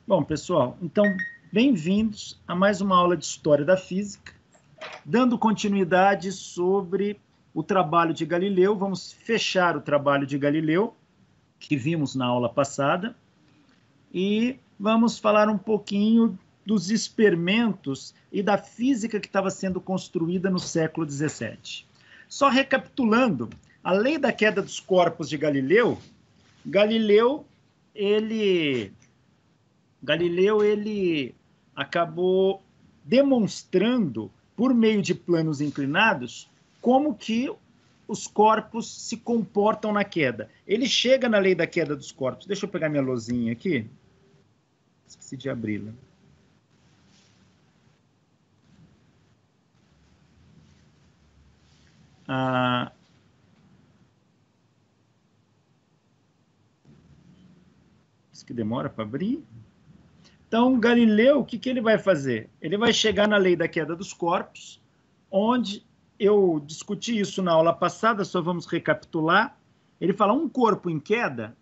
Bom, pessoal, então, bem-vindos a mais uma aula de História da Física, dando continuidade sobre o trabalho de Galileu. Vamos fechar o trabalho de Galileu, que vimos na aula passada, e vamos falar um pouquinho dos experimentos e da física que estava sendo construída no século XVII. Só recapitulando, a lei da queda dos corpos de Galileu, Galileu acabou demonstrando, por meio de planos inclinados, como que os corpos se comportam na queda. Ele chega na lei da queda dos corpos. Deixa eu pegar minha lousinha aqui. Esqueci de abri-la. Isso que demora para abrir. Então, Galileu, o que ele vai fazer? Ele vai chegar na lei da queda dos corpos, onde eu discuti isso na aula passada, só vamos recapitular. Ele fala, um corpo em queda,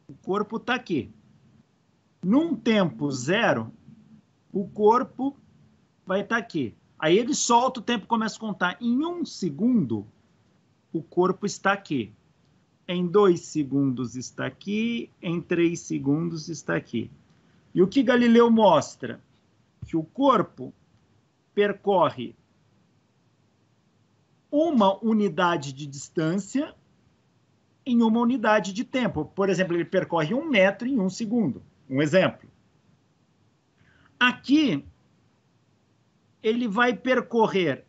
o corpo está aqui. Num tempo zero, o corpo vai estar aqui. Aí ele solta, o tempo começa a contar. Em 1 segundo, o corpo está aqui. Em 2 segundos está aqui, em 3 segundos está aqui. E o que Galileu mostra? Que o corpo percorre uma unidade de distância em uma unidade de tempo. Por exemplo, ele percorre 1 metro em 1 segundo. Um exemplo. Aqui, ele vai percorrer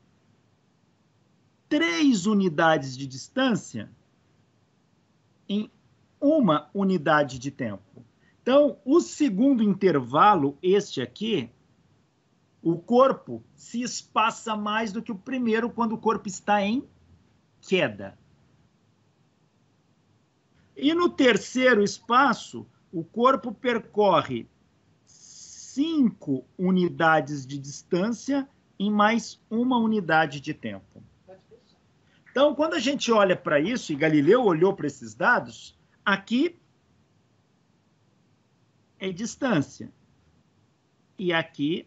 3 unidades de distância em uma unidade de tempo. Então, o segundo intervalo, este aqui, o corpo se espaça mais do que o primeiro quando o corpo está em queda. E no terceiro espaço, o corpo percorre 5 unidades de distância em mais uma unidade de tempo. Então, quando a gente olha para isso, e Galileu olhou para esses dados, aqui é distância. E aqui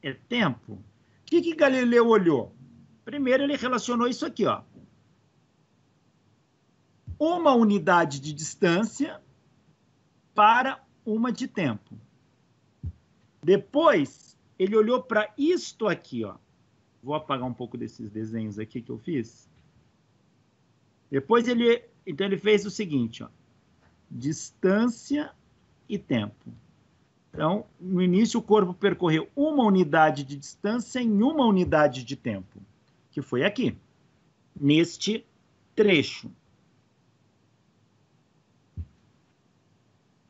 é tempo. O que Galileu olhou? Primeiro, ele relacionou isso aqui, ó. Uma unidade de distância para uma de tempo. Depois, ele olhou para isto aqui, ó. Vou apagar um pouco desses desenhos aqui que eu fiz. Depois, então ele fez o seguinte, ó. Distância e tempo. Então, no início, o corpo percorreu uma unidade de distância em uma unidade de tempo, que foi aqui, neste trecho.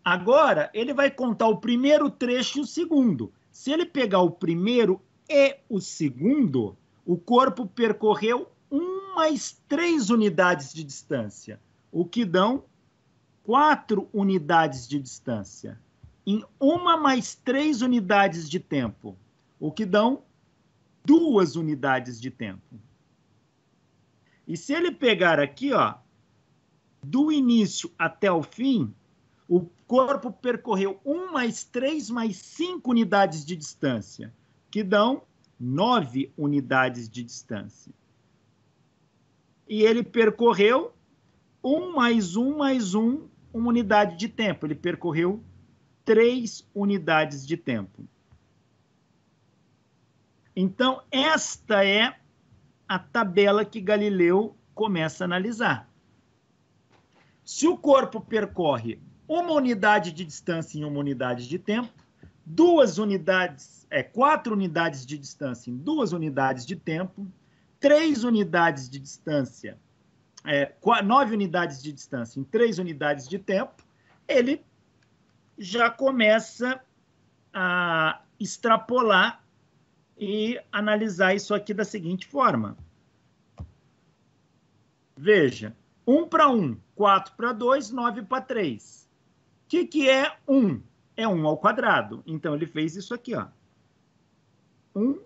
Agora, ele vai contar o primeiro trecho e o segundo. Se ele pegar o primeiro e o segundo, o corpo percorreu 1 mais 3 unidades de distância, o que dão 4 unidades de distância. Em 1 mais 3 unidades de tempo, o que dão 2 unidades de tempo. E se ele pegar aqui, ó, do início até o fim, o corpo percorreu 1 mais 3 mais 5 unidades de distância, que dão 9 unidades de distância. E ele percorreu 1 mais 1 mais 1, uma unidade de tempo. Ele percorreu 3 unidades de tempo. Então, esta é a tabela que Galileu começa a analisar. Se o corpo percorre uma unidade de distância em uma unidade de tempo, 4 unidades de distância em 2 unidades de tempo, 3 unidades de distância, 9 unidades de distância em 3 unidades de tempo, ele já começa a extrapolar e analisar isso aqui da seguinte forma. Veja, 1 para 1, 4 para 2, 9 para 3. O que é 1? É 1 ao quadrado. Então, ele fez isso aqui, ó. 1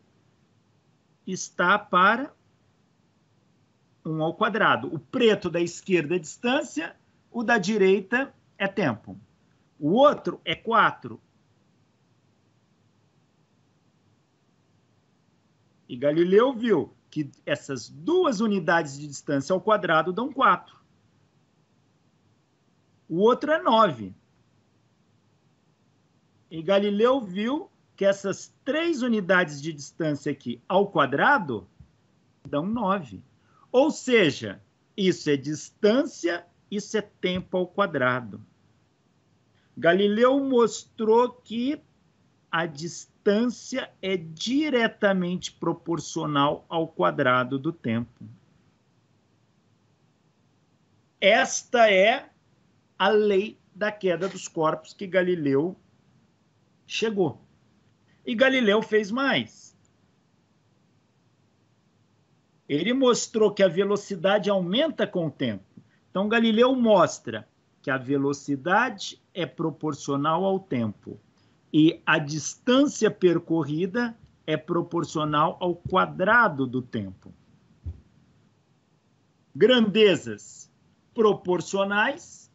está para 1 ao quadrado. O preto da esquerda é distância, o da direita é tempo. O outro é 4. E Galileu viu que essas duas unidades de distância ao quadrado dão 4. O outro é 9. E Galileu viu que essas 3 unidades de distância aqui ao quadrado dão 9. Ou seja, isso é distância, isso é tempo ao quadrado. Galileu mostrou que a distância é diretamente proporcional ao quadrado do tempo. Esta é a lei da queda dos corpos que Galileu chegou. E Galileu fez mais. Ele mostrou que a velocidade aumenta com o tempo. Então, Galileu mostra que a velocidade é proporcional ao tempo e a distância percorrida é proporcional ao quadrado do tempo. Grandezas proporcionais,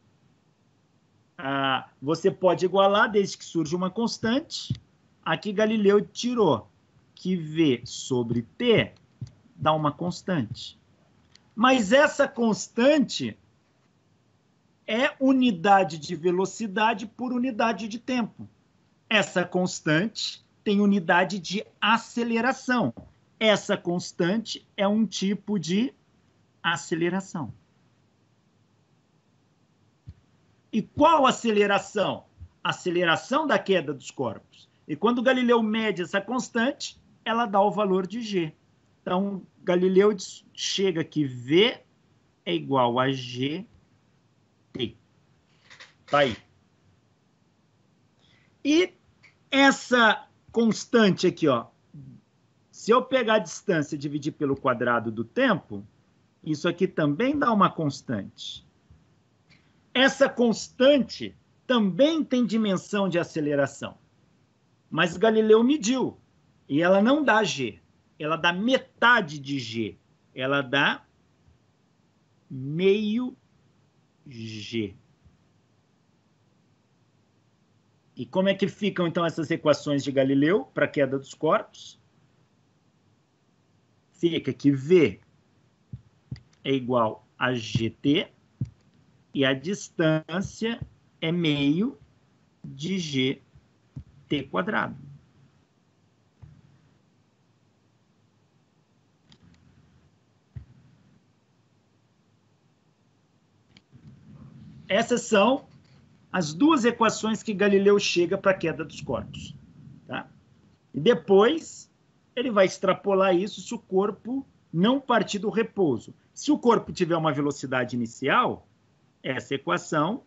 você pode igualar desde que surja uma constante. Aqui Galileu tirou que V sobre T dá uma constante. Mas essa constante é unidade de velocidade por unidade de tempo. Essa constante tem unidade de aceleração. Essa constante é um tipo de aceleração. E qual aceleração? Aceleração da queda dos corpos. E quando Galileu mede essa constante, ela dá o valor de G. Então, Galileu chega que V é igual a GT. Tá aí. E essa constante aqui, ó, se eu pegar a distância e dividir pelo quadrado do tempo, isso aqui também dá uma constante. Essa constante também tem dimensão de aceleração. Mas Galileu mediu. E ela não dá G. Ela dá metade de G. Ela dá meio G. E como é que ficam, então, essas equações de Galileu para a queda dos corpos? Fica que V é igual a GT e a distância é meio de GT quadrado. Essas são as duas equações que Galileu chega para a queda dos corpos. Tá? E depois ele vai extrapolar isso se o corpo não partir do repouso. Se o corpo tiver uma velocidade inicial, essa equação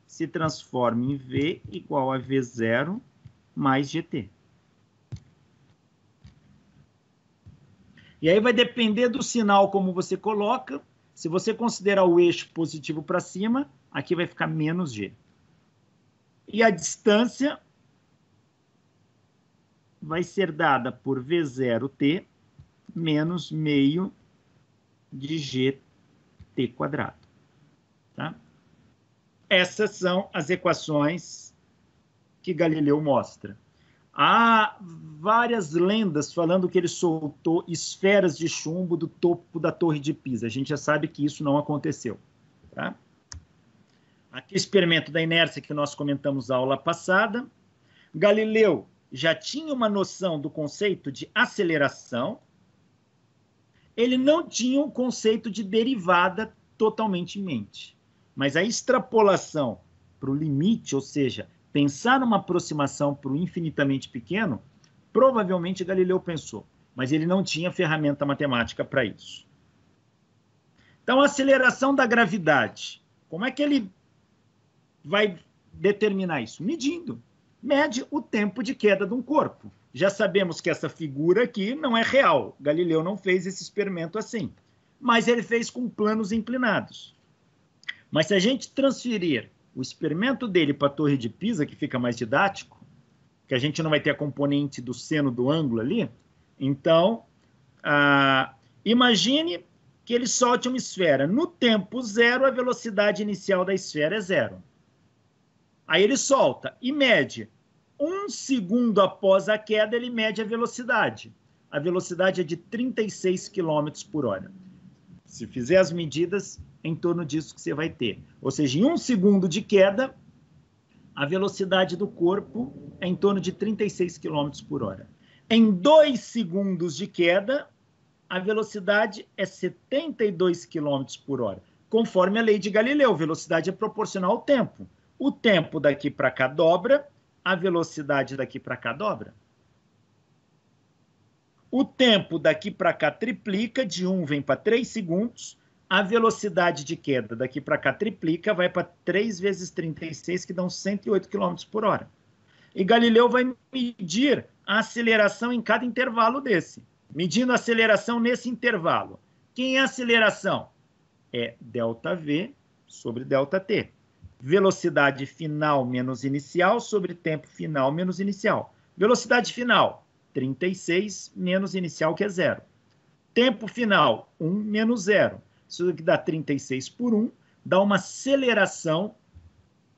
se transforma em V igual a V0 mais GT. E aí vai depender do sinal como você coloca. Se você considerar o eixo positivo para cima, aqui vai ficar menos G. E a distância vai ser dada por V0T menos meio de GT quadrado. Tá? Essas são as equações que Galileu mostra. Há várias lendas falando que ele soltou esferas de chumbo do topo da Torre de Pisa. A gente já sabe que isso não aconteceu. Tá? Aqui o experimento da inércia que nós comentamos na aula passada. Galileu já tinha uma noção do conceito de aceleração. Ele não tinha um conceito de derivada totalmente em mente. Mas a extrapolação para o limite, ou seja, pensar numa aproximação para o infinitamente pequeno, provavelmente Galileu pensou, mas ele não tinha ferramenta matemática para isso. Então, a aceleração da gravidade, como é que ele vai determinar isso? Medindo. Mede o tempo de queda de um corpo. Já sabemos que essa figura aqui não é real. Galileu não fez esse experimento assim, mas ele fez com planos inclinados. Mas se a gente transferir o experimento dele para a Torre de Pisa, que fica mais didático, que a gente não vai ter a componente do seno do ângulo ali, então, imagine que ele solte uma esfera. No tempo zero, a velocidade inicial da esfera é 0. Aí ele solta e mede 1 segundo após a queda, ele mede a velocidade. A velocidade é de 36 km por hora. Se fizer as medidas, é em torno disso que você vai ter. Ou seja, em 1 segundo de queda, a velocidade do corpo é em torno de 36 km por hora. Em 2 segundos de queda, a velocidade é 72 km por hora. Conforme a lei de Galileu, velocidade é proporcional ao tempo. O tempo daqui para cá dobra, a velocidade daqui para cá dobra. O tempo daqui para cá triplica, de 1 vem para 3 segundos. A velocidade de queda daqui para cá triplica, vai para 3 vezes 36, que dão 108 km por hora. E Galileu vai medir a aceleração em cada intervalo desse. Medindo a aceleração nesse intervalo. Quem é a aceleração? É ΔV sobre ΔT. Velocidade final menos inicial sobre tempo final menos inicial. Velocidade final, 36 menos inicial, que é 0. Tempo final, 1 menos 0. Isso aqui dá 36 por 1, dá uma aceleração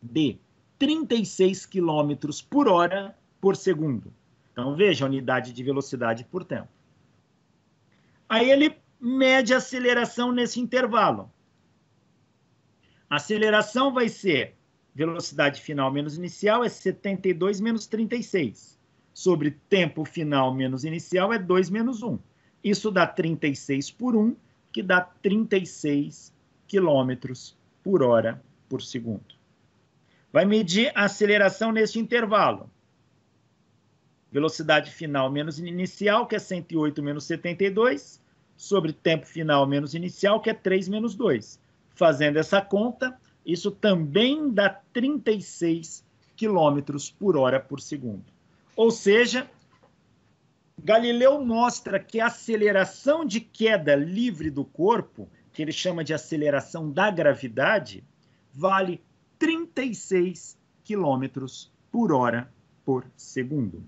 de 36 km por hora por segundo. Então, veja a unidade de velocidade por tempo. Aí ele mede a aceleração nesse intervalo. A aceleração vai ser velocidade final menos inicial, é 72 menos 36. Sobre tempo final menos inicial, é 2 menos 1. Isso dá 36 por 1, que dá 36 km por hora por segundo. Vai medir a aceleração neste intervalo. Velocidade final menos inicial, que é 108 menos 72, sobre tempo final menos inicial, que é 3 menos 2. Fazendo essa conta, isso também dá 36 km por hora por segundo. Ou seja, Galileu mostra que a aceleração de queda livre do corpo, que ele chama de aceleração da gravidade, vale 36 km por hora por segundo.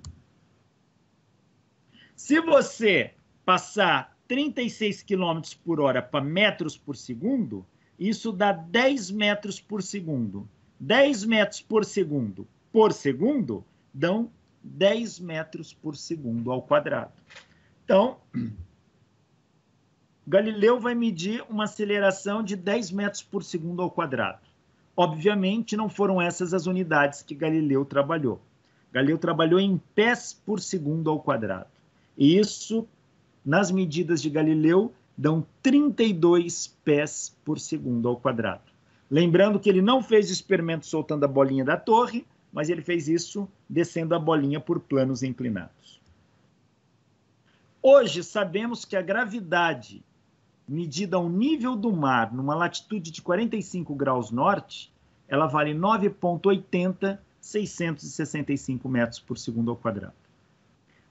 Se você passar 36 km por hora para metros por segundo, isso dá 10 metros por segundo. 10 metros por segundo dão 10 metros por segundo ao quadrado. Então, Galileu vai medir uma aceleração de 10 metros por segundo ao quadrado. Obviamente, não foram essas as unidades que Galileu trabalhou. Galileu trabalhou em pés por segundo ao quadrado. E isso, nas medidas de Galileu, dão 32 pés por segundo ao quadrado. Lembrando que ele não fez experimento soltando a bolinha da torre, mas ele fez isso descendo a bolinha por planos inclinados. Hoje, sabemos que a gravidade medida ao nível do mar, numa latitude de 45 graus norte, ela vale 9,80,665 metros por segundo ao quadrado.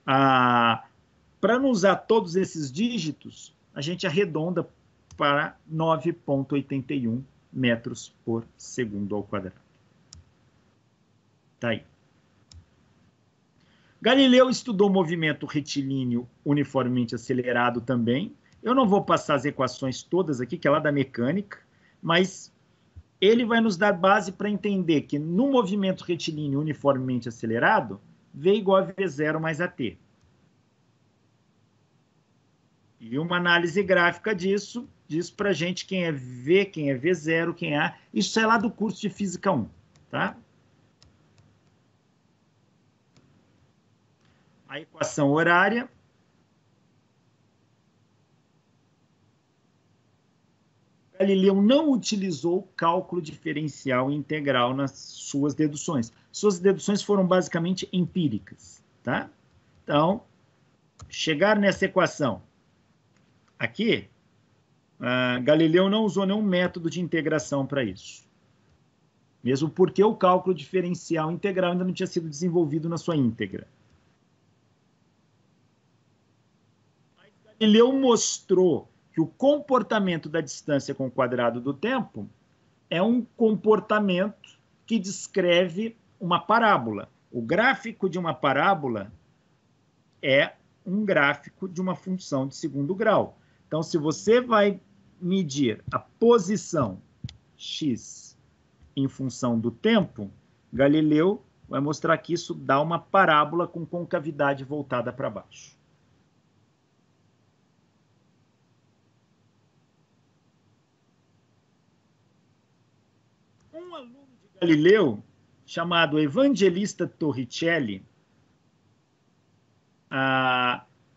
Para não usar todos esses dígitos, a gente arredonda para 9,81 metros por segundo ao quadrado. Tá aí. Galileu estudou movimento retilíneo uniformemente acelerado também. Eu não vou passar as equações todas aqui, que é lá da mecânica, mas ele vai nos dar base para entender que no movimento retilíneo uniformemente acelerado, V igual a V0 mais AT. E uma análise gráfica disso diz para a gente quem é V, quem é V0, quem é A. Isso é lá do curso de Física 1, tá? A equação horária. Galileu não utilizou cálculo diferencial integral nas suas deduções. Suas deduções foram basicamente empíricas, tá? Então, chegar nessa equação aqui, Galileu não usou nenhum método de integração para isso. Mesmo porque o cálculo diferencial integral ainda não tinha sido desenvolvido na sua íntegra. Mas Galileu mostrou que o comportamento da distância com o quadrado do tempo é um comportamento que descreve uma parábola. O gráfico de uma parábola é um gráfico de uma função de segundo grau. Então, se você vai medir a posição x em função do tempo, Galileu vai mostrar que isso dá uma parábola com concavidade voltada para baixo. Um aluno de Galileu, chamado Evangelista Torricelli,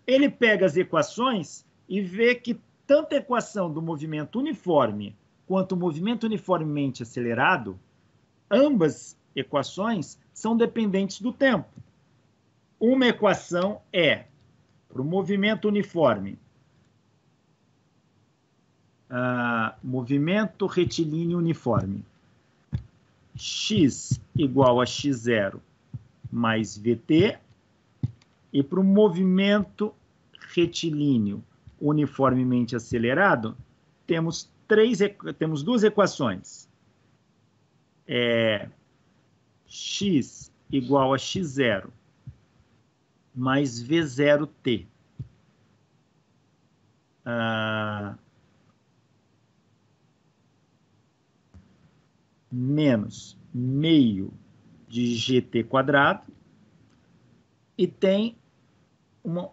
ele pega as equações e vê que tanto a equação do movimento uniforme quanto o movimento uniformemente acelerado, ambas equações são dependentes do tempo. Uma equação é, para o movimento uniforme, movimento retilíneo uniforme, x igual a x0 mais vt, e para o movimento retilíneo uniformemente acelerado, temos duas equações. X igual a x0 mais v0t. Menos meio de gt quadrado, e tem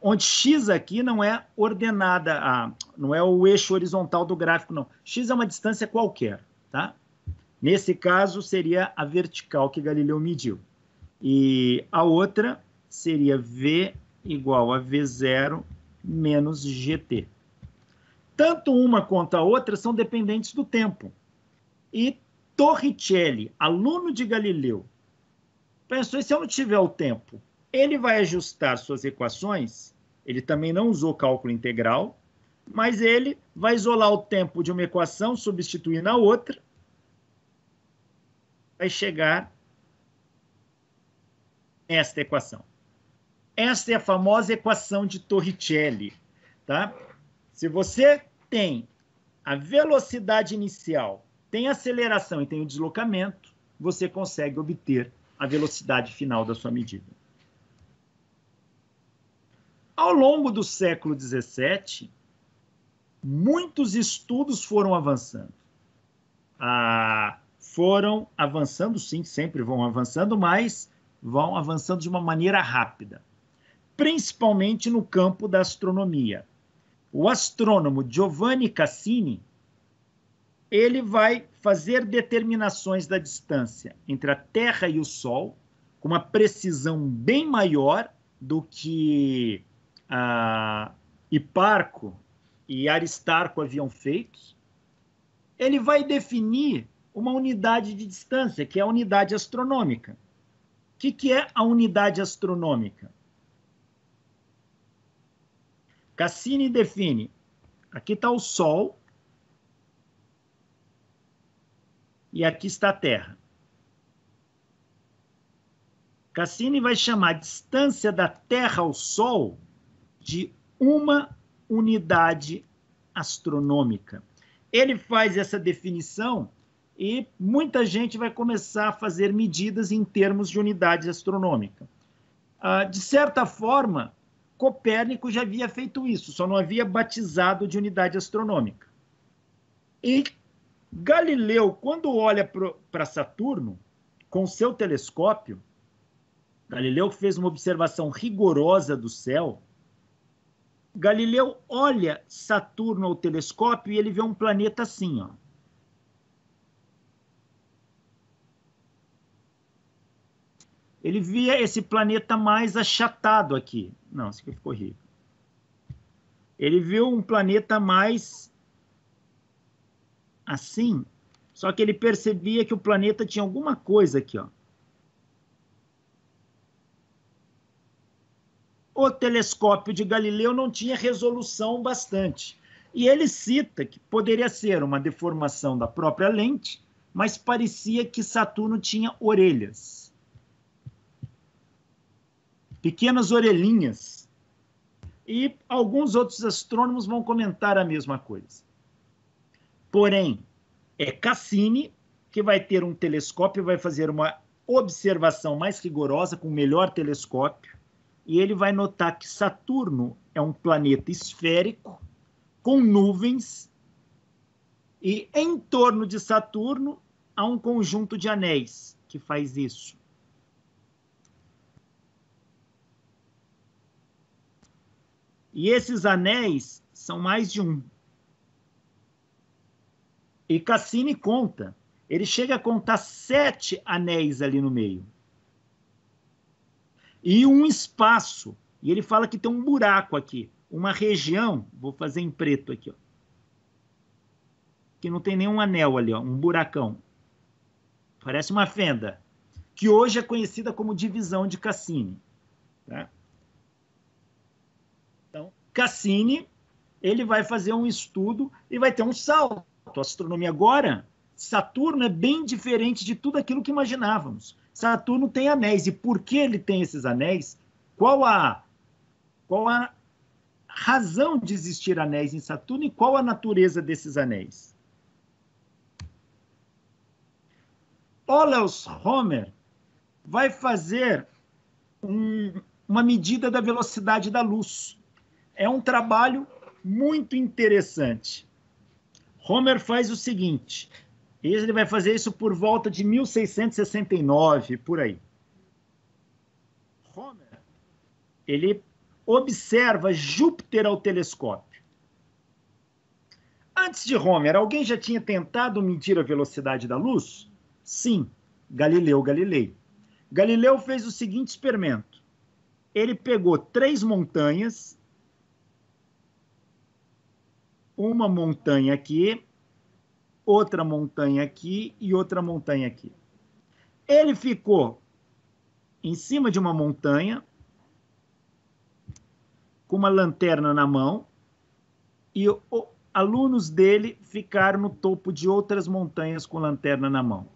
onde x aqui não é ordenada, não é o eixo horizontal do gráfico, não. X é uma distância qualquer, tá? Nesse caso, seria a vertical que Galileu mediu. E a outra seria V igual a V0 menos GT. Tanto uma quanto a outra são dependentes do tempo. E Torricelli, aluno de Galileu, pensou, se eu não tiver o tempo, ele vai ajustar suas equações, ele também não usou cálculo integral, mas ele vai isolar o tempo de uma equação, substituir na outra, vai chegar nesta equação. Esta é a famosa equação de Torricelli, tá? Se você tem a velocidade inicial, tem a aceleração e tem o deslocamento, você consegue obter a velocidade final da sua medida. Ao longo do século XVII, muitos estudos foram avançando. Foram avançando, sim, sempre vão avançando, mas vão avançando de uma maneira rápida, principalmente no campo da astronomia. O astrônomo Giovanni Cassini, ele vai fazer determinações da distância entre a Terra e o Sol, com uma precisão bem maior do que Hiparco e Aristarco haviam feito. Ele vai definir uma unidade de distância, que é a unidade astronômica. O que é a unidade astronômica? Cassini define, aqui está o Sol e aqui está a Terra. Cassini vai chamar a distância da Terra ao Sol de uma unidade astronômica. Ele faz essa definição e muita gente vai começar a fazer medidas em termos de unidade astronômica. De certa forma, Copérnico já havia feito isso, só não havia batizado de unidade astronômica. E Galileu, quando olha para Saturno, com seu telescópio, Galileu fez uma observação rigorosa do céu, Galileu olha Saturno ao telescópio e ele vê um planeta assim, ó. Ele via esse planeta mais achatado aqui. Não, isso aqui ficou horrível. Ele viu um planeta mais assim, só que ele percebia que o planeta tinha alguma coisa aqui, ó. O telescópio de Galileu não tinha resolução bastante. E ele cita que poderia ser uma deformação da própria lente, mas parecia que Saturno tinha orelhas. Pequenas orelhinhas. E alguns outros astrônomos vão comentar a mesma coisa. Porém, é Cassini que vai ter um telescópio, vai fazer uma observação mais rigorosa, com o melhor telescópio, e ele vai notar que Saturno é um planeta esférico, com nuvens, e em torno de Saturno há um conjunto de anéis que faz isso. E esses anéis são mais de um. E Cassini conta. Ele chega a contar 7 anéis ali no meio. E um espaço. E ele fala que tem um buraco aqui. Uma região, vou fazer em preto aqui, ó, que não tem nenhum anel ali, ó, um buracão. Parece uma fenda, que hoje é conhecida como divisão de Cassini. Tá? Então, Cassini, ele vai fazer um estudo e vai ter um salto. A astronomia agora, Saturno é bem diferente de tudo aquilo que imaginávamos. Saturno tem anéis. E por que ele tem esses anéis? Qual a razão de existir anéis em Saturno e qual a natureza desses anéis? Olaus Homer vai fazer uma medida da velocidade da luz. É um trabalho muito interessante. Homer faz o seguinte, ele vai fazer isso por volta de 1669, por aí. Homer, ele observa Júpiter ao telescópio. Antes de Homer, alguém já tinha tentado medir a velocidade da luz? Sim, Galileu Galilei. Galileu fez o seguinte experimento. Ele pegou 3 montanhas, uma montanha aqui, outra montanha aqui e outra montanha aqui. Ele ficou em cima de uma montanha, com uma lanterna na mão, e alunos dele ficaram no topo de outras montanhas com lanterna na mão.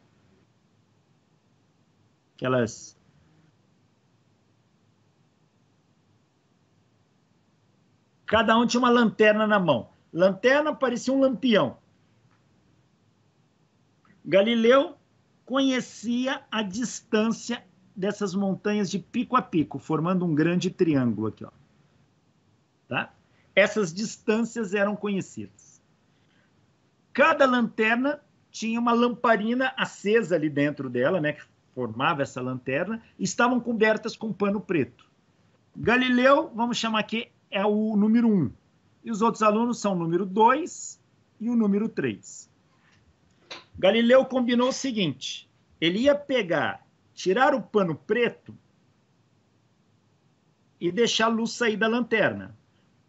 Aquelas... Cada um tinha uma lanterna na mão. Lanterna parecia um lampião. Galileu conhecia a distância dessas montanhas de pico a pico, formando um grande triângulo aqui, ó. Tá? Essas distâncias eram conhecidas. Cada lanterna tinha uma lamparina acesa ali dentro dela, né, que formava essa lanterna, e estavam cobertas com pano preto. Galileu, vamos chamar aqui, é o número 1. E os outros alunos são o número 2 e o número 3. Galileu combinou o seguinte, ele ia pegar, tirar o pano preto e deixar a luz sair da lanterna.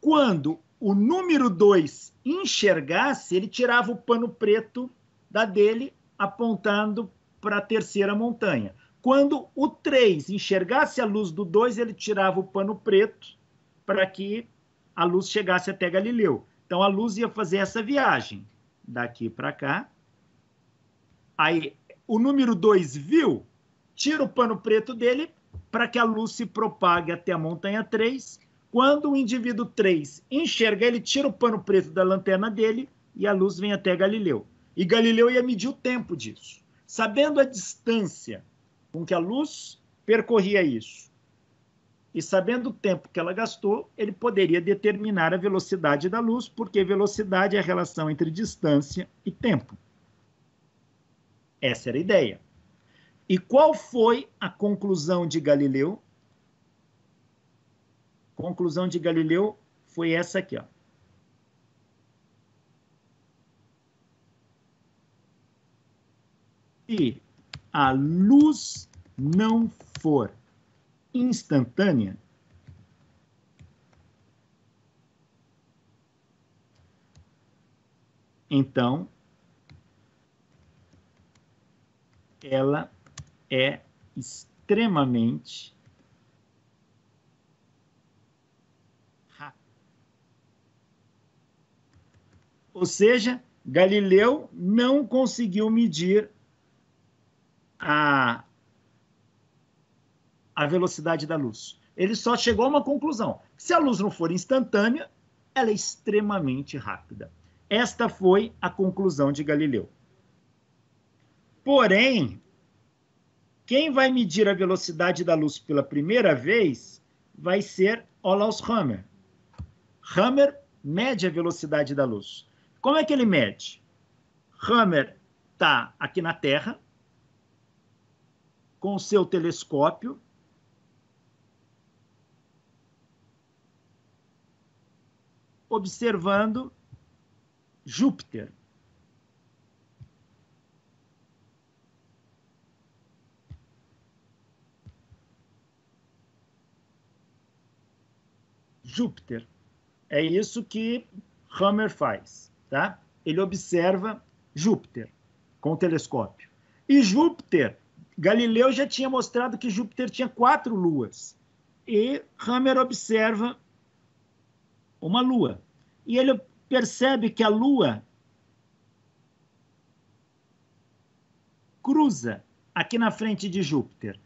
Quando o número 2 enxergasse, ele tirava o pano preto da dele, apontando para a terceira montanha. Quando o 3 enxergasse a luz do 2, ele tirava o pano preto para que a luz chegasse até Galileu. Então, a luz ia fazer essa viagem daqui para cá. Aí, o número 2 viu, tira o pano preto dele para que a luz se propague até a montanha 3. Quando o indivíduo 3 enxerga, ele tira o pano preto da lanterna dele e a luz vem até Galileu. E Galileu ia medir o tempo disso. Sabendo a distância com que a luz percorria isso, e sabendo o tempo que ela gastou, ele poderia determinar a velocidade da luz, porque velocidade é a relação entre distância e tempo. Essa era a ideia. E qual foi a conclusão de Galileu? A conclusão de Galileu foi essa aqui, ó. Se a luz não for instantânea, então ela é extremamente rápida. Ou seja, Galileu não conseguiu medir a velocidade da luz. Ele só chegou a uma conclusão. Se a luz não for instantânea, ela é extremamente rápida. Esta foi a conclusão de Galileu. Porém, quem vai medir a velocidade da luz pela primeira vez vai ser Olaus Hammer. Hammer mede a velocidade da luz. Como é que ele mede? Hammer está aqui na Terra, com o seu telescópio, observando Júpiter. Júpiter. É isso que Hammer faz, tá? Ele observa Júpiter com o telescópio. E Júpiter, Galileu já tinha mostrado que Júpiter tinha 4 luas. E Hammer observa uma lua. E ele percebe que a lua cruza aqui na frente de Júpiter.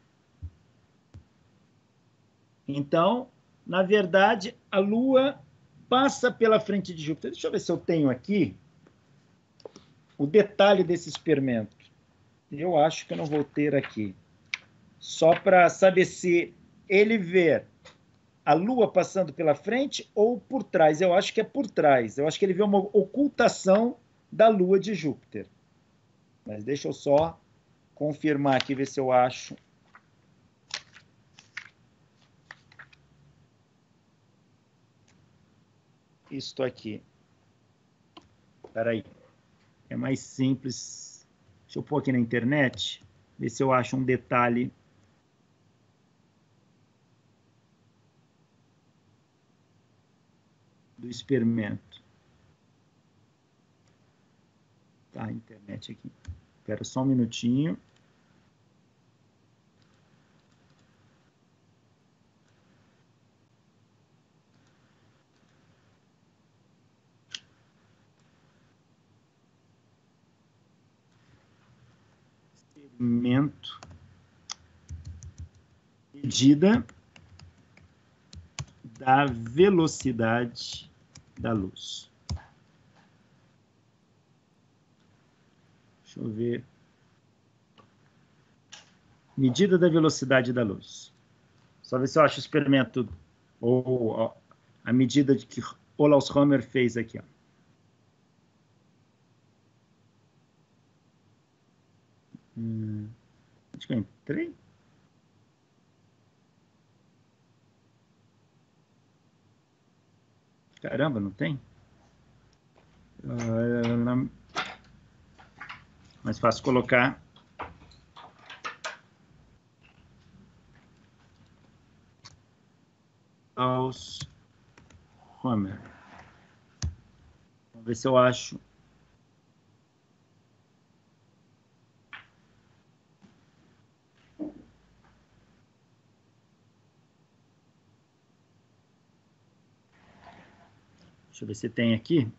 Então, na verdade, a lua passa pela frente de Júpiter. Deixa eu ver se eu tenho aqui o detalhe desse experimento. Eu acho que eu não vou ter aqui. Só para saber se ele vê a lua passando pela frente ou por trás. Eu acho que é por trás. Eu acho que ele vê uma ocultação da lua de Júpiter. Mas deixa eu só confirmar aqui, ver se eu acho. Isto aqui. Espera aí. É mais simples. Deixa eu pôr aqui na internet, ver se eu acho um detalhe. Do experimento. Tá, a internet aqui. Espera só um minutinho. Experimento. Medida da velocidade da luz. Deixa eu ver. Medida da velocidade da luz. Só ver se eu acho o experimento ou a medida que Olaus Hammer fez aqui. Ó. Acho que eu entrei. Caramba, não tem? Mais fácil colocar. Olaus Hammer. Vamos ver se eu acho. Deixa eu ver se tem aqui.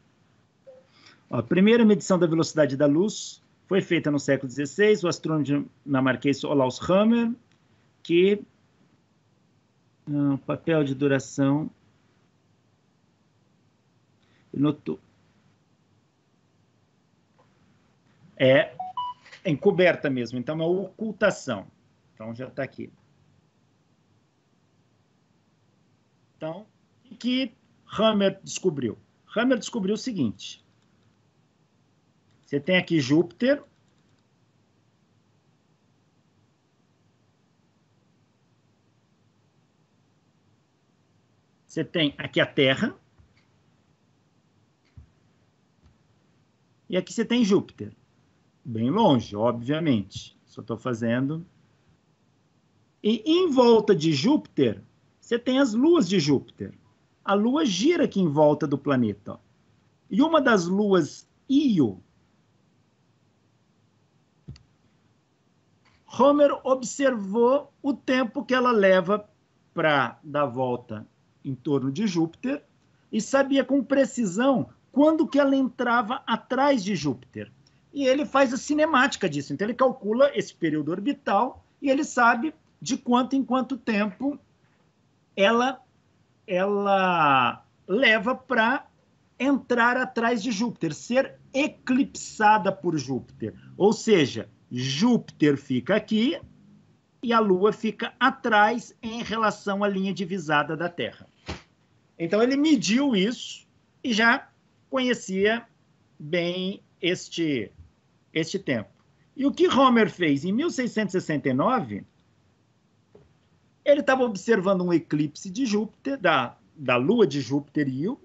Ó, a primeira medição da velocidade da luz foi feita no século XVI, o astrônomo dinamarquês Olaus Hammer, que papel de duração notou. É encoberta mesmo, então é uma ocultação. Então já está aqui. Então, o que Hammer descobriu? Hammer descobriu o seguinte. Você tem aqui Júpiter. Você tem aqui a Terra. E aqui você tem Júpiter. Bem longe, obviamente. Só estou fazendo. E em volta de Júpiter, você tem as luas de Júpiter. A Lua gira aqui em volta do planeta. Ó. E uma das luas, Io, Hammer observou o tempo que ela leva para dar volta em torno de Júpiter e sabia com precisão quando que ela entrava atrás de Júpiter. E ele faz a cinemática disso. Então, ele calcula esse período orbital e ele sabe de quanto em quanto tempo ela leva para entrar atrás de Júpiter, ser eclipsada por Júpiter. Ou seja, Júpiter fica aqui e a Lua fica atrás em relação à linha divisada da Terra. Então, ele mediu isso e já conhecia bem este tempo. E o que Hammer fez em 1669, ele estava observando um eclipse de Júpiter, da Lua de Júpiter Io,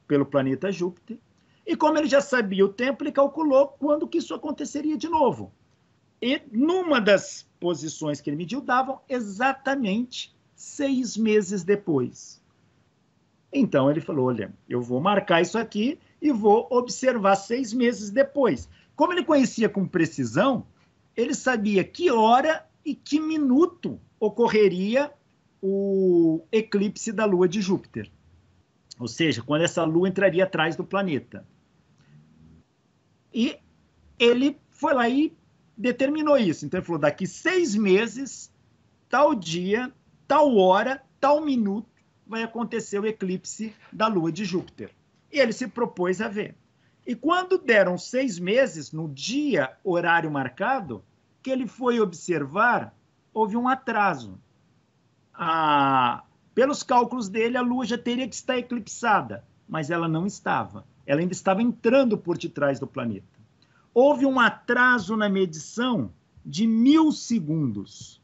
pelo planeta Júpiter. E como ele já sabia o tempo, ele calculou quando que isso aconteceria de novo. E numa das posições que ele mediu, davam exatamente 6 meses depois. Então ele falou, olha, eu vou marcar isso aqui e vou observar 6 meses depois. Como ele conhecia com precisão, ele sabia que hora e que minuto ocorreria o eclipse da Lua de Júpiter. Ou seja, quando essa Lua entraria atrás do planeta. E ele foi lá e determinou isso. Então ele falou, daqui 6 meses, tal dia, tal hora, tal minuto, vai acontecer o eclipse da Lua de Júpiter. E ele se propôs a ver. E quando deram 6 meses, no dia, horário marcado, que ele foi observar, houve um atraso. Pelos cálculos dele, a Lua já teria que estar eclipsada, mas ela não estava. Ela ainda estava entrando por detrás do planeta. Houve um atraso na medição de 1000 segundos.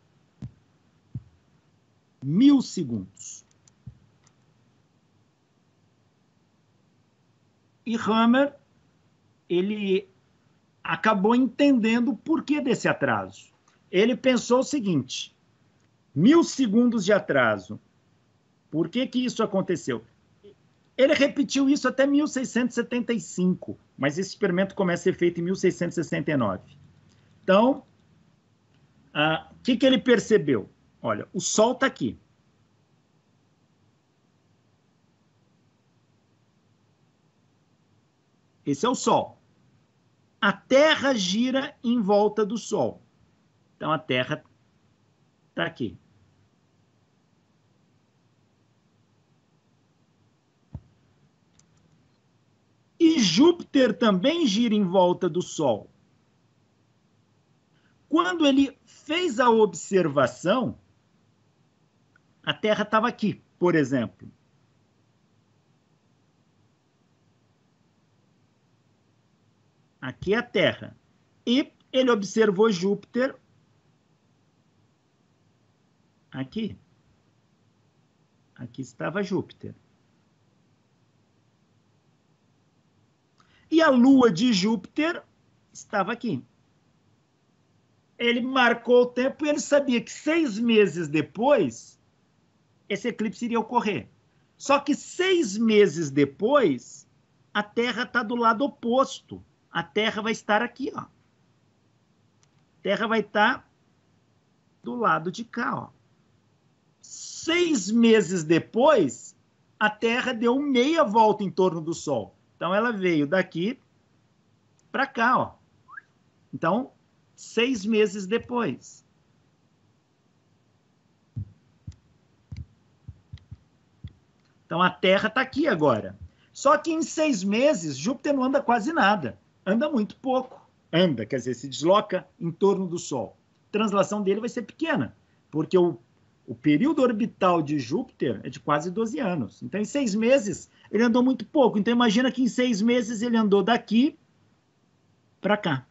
1000 segundos. E Hammer, ele acabou entendendo o porquê desse atraso. Ele pensou o seguinte, 1000 segundos de atraso. Por que que isso aconteceu? Ele repetiu isso até 1675, mas esse experimento começa a ser feito em 1669. Então, o que ele percebeu? Olha, o Sol está aqui. Esse é o Sol. A Terra gira em volta do Sol. Então, a Terra está aqui. E Júpiter também gira em volta do Sol. Quando ele fez a observação, a Terra estava aqui, por exemplo. Aqui é a Terra. E ele observou Júpiter aqui. Aqui estava Júpiter. E a Lua de Júpiter estava aqui. Ele marcou o tempo e ele sabia que 6 meses depois, esse eclipse iria ocorrer. Só que 6 meses depois, a Terra está do lado oposto. A Terra vai estar aqui, ó. A Terra vai estar do lado de cá, ó. 6 meses depois, a Terra deu meia volta em torno do Sol. Então, ela veio daqui para cá, ó. Então, 6 meses depois. Então, a Terra está aqui agora. Só que em 6 meses, Júpiter não anda quase nada. Anda muito pouco. Anda, quer dizer, se desloca em torno do Sol. A translação dele vai ser pequena, porque o período orbital de Júpiter é de quase 12 anos. Então, em 6 meses, ele andou muito pouco. Então, imagina que em 6 meses ele andou daqui para cá.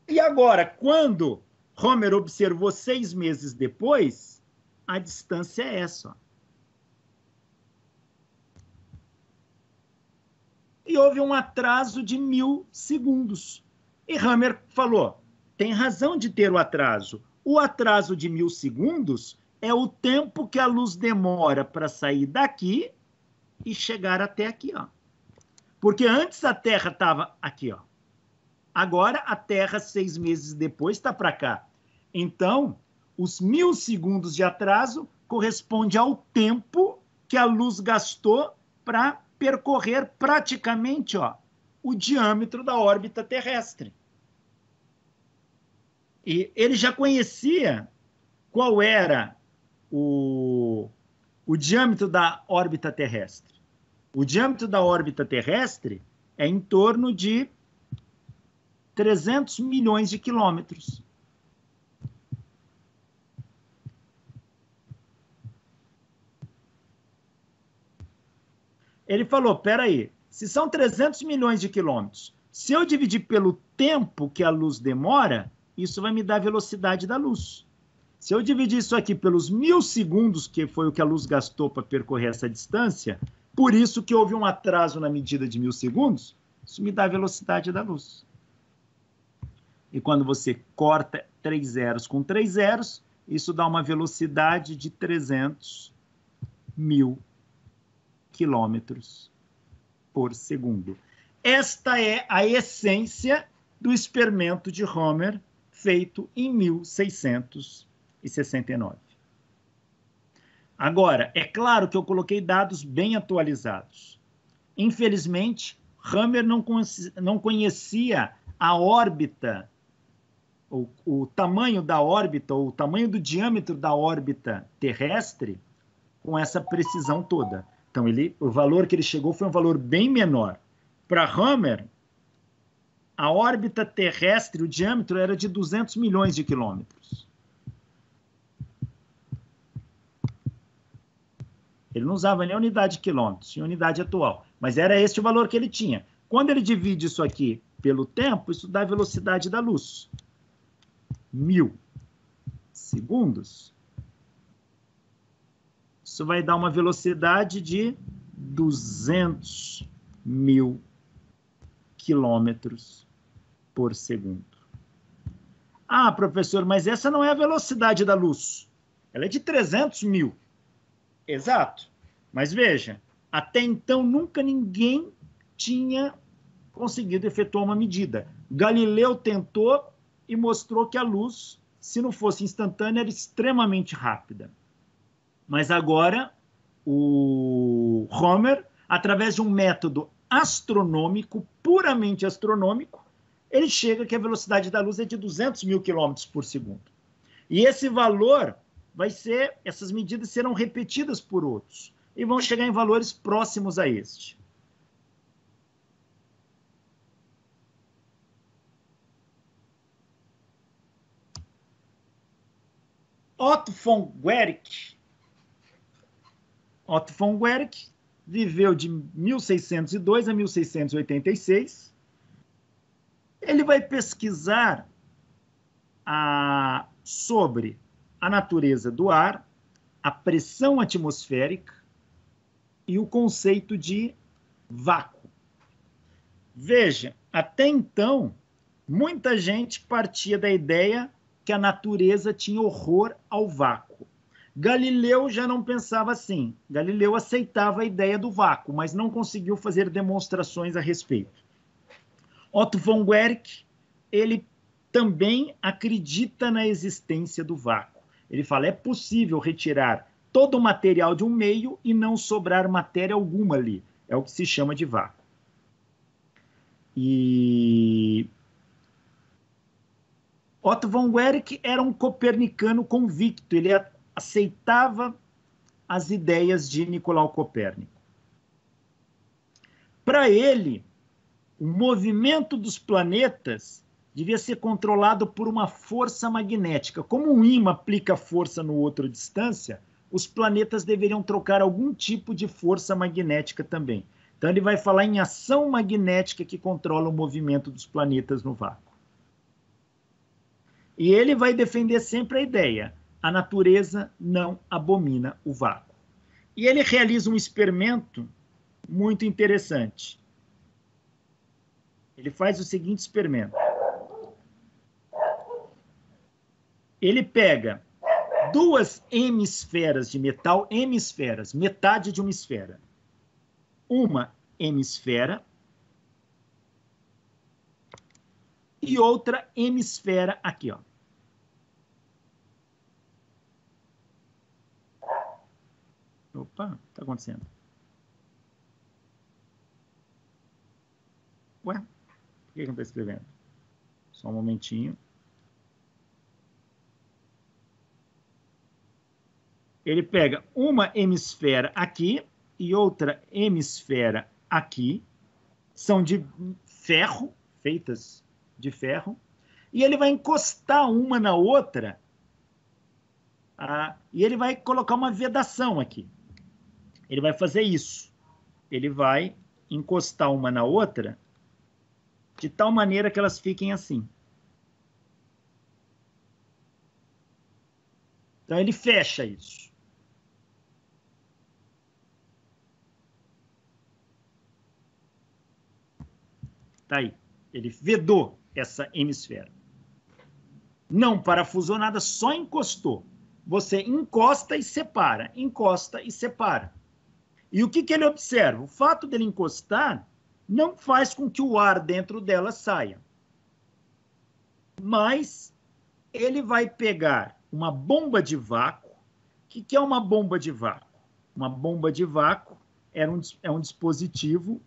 E agora, quando Homer observou 6 meses depois, a distância é essa, ó. E houve um atraso de 1000 segundos. E Hammer falou, tem razão de ter o atraso. O atraso de 1000 segundos é o tempo que a luz demora para sair daqui e chegar até aqui, ó. Porque antes a Terra estava aqui, ó. Agora a Terra, 6 meses depois, está para cá. Então, os 1000 segundos de atraso corresponde ao tempo que a luz gastou para percorrer praticamente, ó, o diâmetro da órbita terrestre. E ele já conhecia qual era o diâmetro da órbita terrestre. O diâmetro da órbita terrestre é em torno de 300 milhões de quilômetros. Ele falou, peraí, se são 300 milhões de quilômetros, se eu dividir pelo tempo que a luz demora, isso vai me dar a velocidade da luz. Se eu dividir isso aqui pelos 1000 segundos, que foi o que a luz gastou para percorrer essa distância, por isso que houve um atraso na medida de 1000 segundos, isso me dá a velocidade da luz. E quando você corta 3 zeros com 3 zeros, isso dá uma velocidade de 300.000 quilômetros por segundo. Esta é a essência do experimento de Homer, feito em 1669. Agora, é claro que eu coloquei dados bem atualizados. Infelizmente, Homer não conhecia a órbita, o tamanho da órbita, ou o tamanho do diâmetro da órbita terrestre, com essa precisão toda. Então, o valor que ele chegou foi um valor bem menor. Para Homer, a órbita terrestre, o diâmetro era de 200 milhões de quilômetros. Ele não usava nem unidade de quilômetros, tinha unidade atual. Mas era este o valor que ele tinha. Quando ele divide isso aqui pelo tempo, isso dá a velocidade da luz. 1000 segundos. Isso vai dar uma velocidade de 200.000 quilômetros por segundo. Ah, professor, mas essa não é a velocidade da luz. Ela é de 300.000. Exato. Mas veja, até então nunca ninguém tinha conseguido efetuar uma medida. Galileu tentou e mostrou que a luz, se não fosse instantânea, era extremamente rápida. Mas agora, o Homer, através de um método astronômico, puramente astronômico, ele chega que a velocidade da luz é de 200.000 quilômetros por segundo. E esse valor vai ser, essas medidas serão repetidas por outros, e vão chegar em valores próximos a este. Otto von Guericke viveu de 1602 a 1686. Ele vai pesquisar sobre a natureza do ar, a pressão atmosférica e o conceito de vácuo. Veja, até então, muita gente partia da ideia que a natureza tinha horror ao vácuo. Galileu já não pensava assim. Galileu aceitava a ideia do vácuo, mas não conseguiu fazer demonstrações a respeito. Otto von Guericke, ele também acredita na existência do vácuo. Ele fala, é possível retirar todo o material de um meio e não sobrar matéria alguma ali. É o que se chama de vácuo. E Otto von Guericke era um copernicano convicto, ele aceitava as ideias de Nicolau Copérnico. Para ele, o movimento dos planetas devia ser controlado por uma força magnética. Como um ímã aplica força no outro à distância, os planetas deveriam trocar algum tipo de força magnética também. Então ele vai falar em ação magnética que controla o movimento dos planetas no vácuo. E ele vai defender sempre a ideia, a natureza não abomina o vácuo. E ele realiza um experimento muito interessante. Ele faz o seguinte experimento. Ele pega 2 hemisferas de metal, hemisferas, metade de uma esfera. Uma hemisfera e outra hemisfera aqui, ó. Opa, o que está acontecendo? Ué, por que não está escrevendo? Só um momentinho. Ele pega uma hemisfera aqui e outra hemisfera aqui. São de ferro, feitas de ferro. E ele vai encostar uma na outra. E ele vai colocar uma vedação aqui. Ele vai fazer isso. Ele vai encostar uma na outra de tal maneira que elas fiquem assim. Então, ele fecha isso. Tá aí. Ele vedou essa hemisfera. Não parafusou nada, só encostou. Você encosta e separa, encosta e separa. E o que ele observa? O fato dele encostar não faz com que o ar dentro dela saia. Mas ele vai pegar uma bomba de vácuo. O que é uma bomba de vácuo? Uma bomba de vácuo é um dispositivo.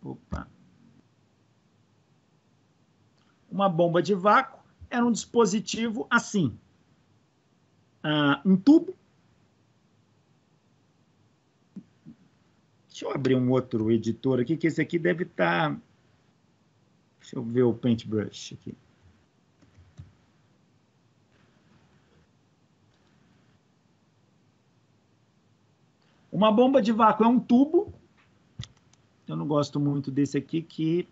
Opa. Uma bomba de vácuo era um dispositivo assim. Um tubo. Deixa eu abrir um outro editor aqui, que esse aqui deve estar... Deixa eu ver o Paintbrush aqui. Uma bomba de vácuo é um tubo. Eu não gosto muito desse aqui, que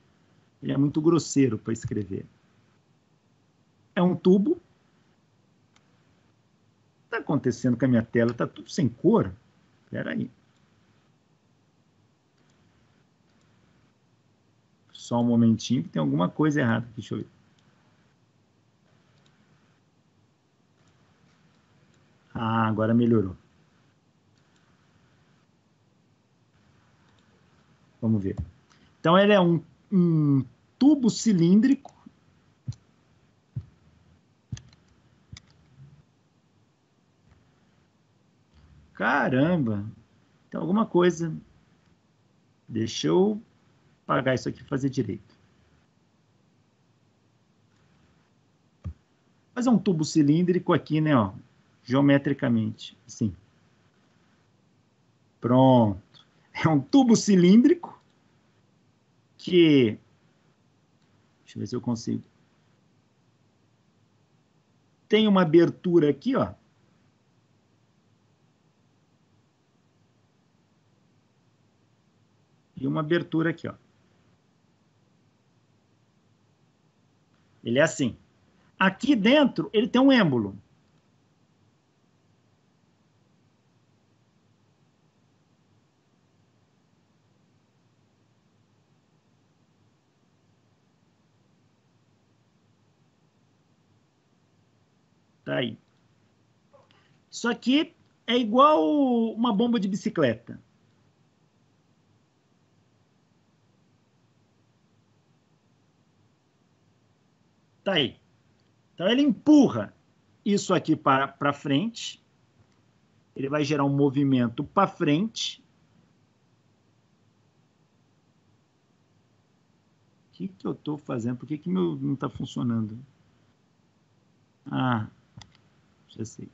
ele é muito grosseiro para escrever. É um tubo. O que está acontecendo com a minha tela? Está tudo sem cor? Espera aí. Só um momentinho, que tem alguma coisa errada aqui. Deixa eu ver. Ah, agora melhorou. Vamos ver. Então, ele é um tubo cilíndrico. Caramba! Tem alguma coisa. Deixa eu apagar isso aqui e fazer direito. Fazer um tubo cilíndrico aqui, né? Ó, geometricamente. Assim. Pronto. É um tubo cilíndrico que... Deixa eu ver se eu consigo. Tem uma abertura aqui, ó. E uma abertura aqui, ó. Ele é assim. Aqui dentro, ele tem um êmbolo. Tá aí. Isso aqui é igual uma bomba de bicicleta. Tá aí. Então, ele empurra isso aqui para frente. Ele vai gerar um movimento para frente. O que eu estou fazendo? Por que meu não está funcionando? Ah, já sei.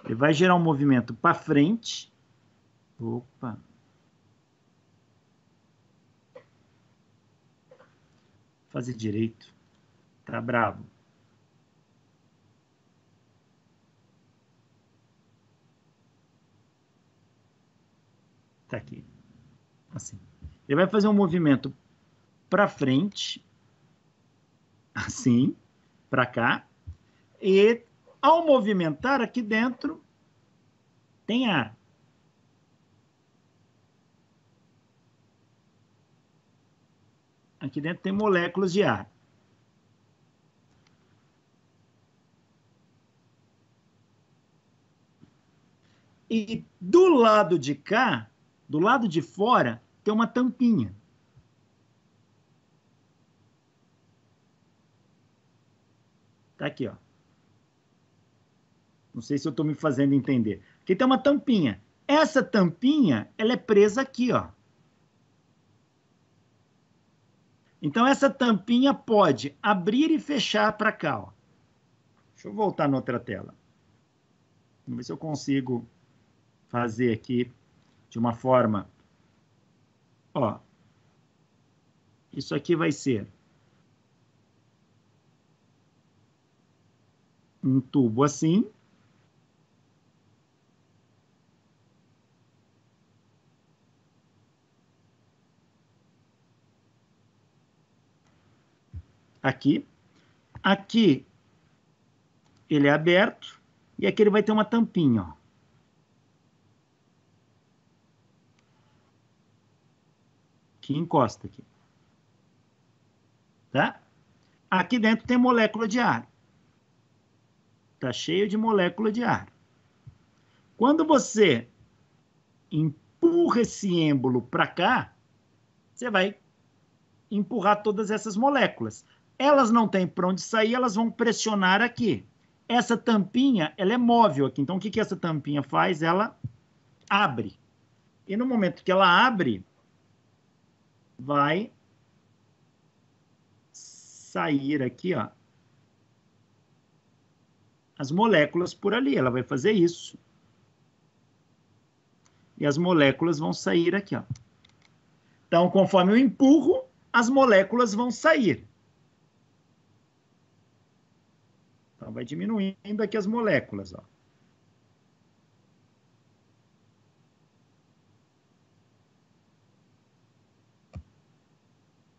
Ele vai gerar um movimento para frente. Opa. Fazer direito. Tá bravo. Tá aqui. Assim. Ele vai fazer um movimento para frente. Assim. Para cá. E ao movimentar aqui dentro, tem ar. Aqui dentro tem moléculas de ar. E do lado de cá, do lado de fora, tem uma tampinha. Tá aqui, ó. Não sei se eu estou me fazendo entender. Aqui tem uma tampinha. Essa tampinha, ela é presa aqui, ó. Então, essa tampinha pode abrir e fechar para cá, ó. Deixa eu voltar na outra tela. Vamos ver se eu consigo fazer aqui de uma forma... Ó, isso aqui vai ser um tubo assim. Aqui. Aqui ele é aberto e aqui ele vai ter uma tampinha, ó. Que encosta aqui. Tá? Aqui dentro tem molécula de ar. Tá cheio de molécula de ar. Quando você empurra esse êmbolo para cá, você vai empurrar todas essas moléculas. Elas não têm para onde sair, elas vão pressionar aqui. Essa tampinha, ela é móvel aqui. Então, o que essa tampinha faz? Ela abre. E no momento que ela abre, vai sair aqui, ó, as moléculas por ali. Ela vai fazer isso. E as moléculas vão sair aqui, ó. Então, conforme eu empurro, as moléculas vão sair. Então, vai diminuindo aqui as moléculas, ó.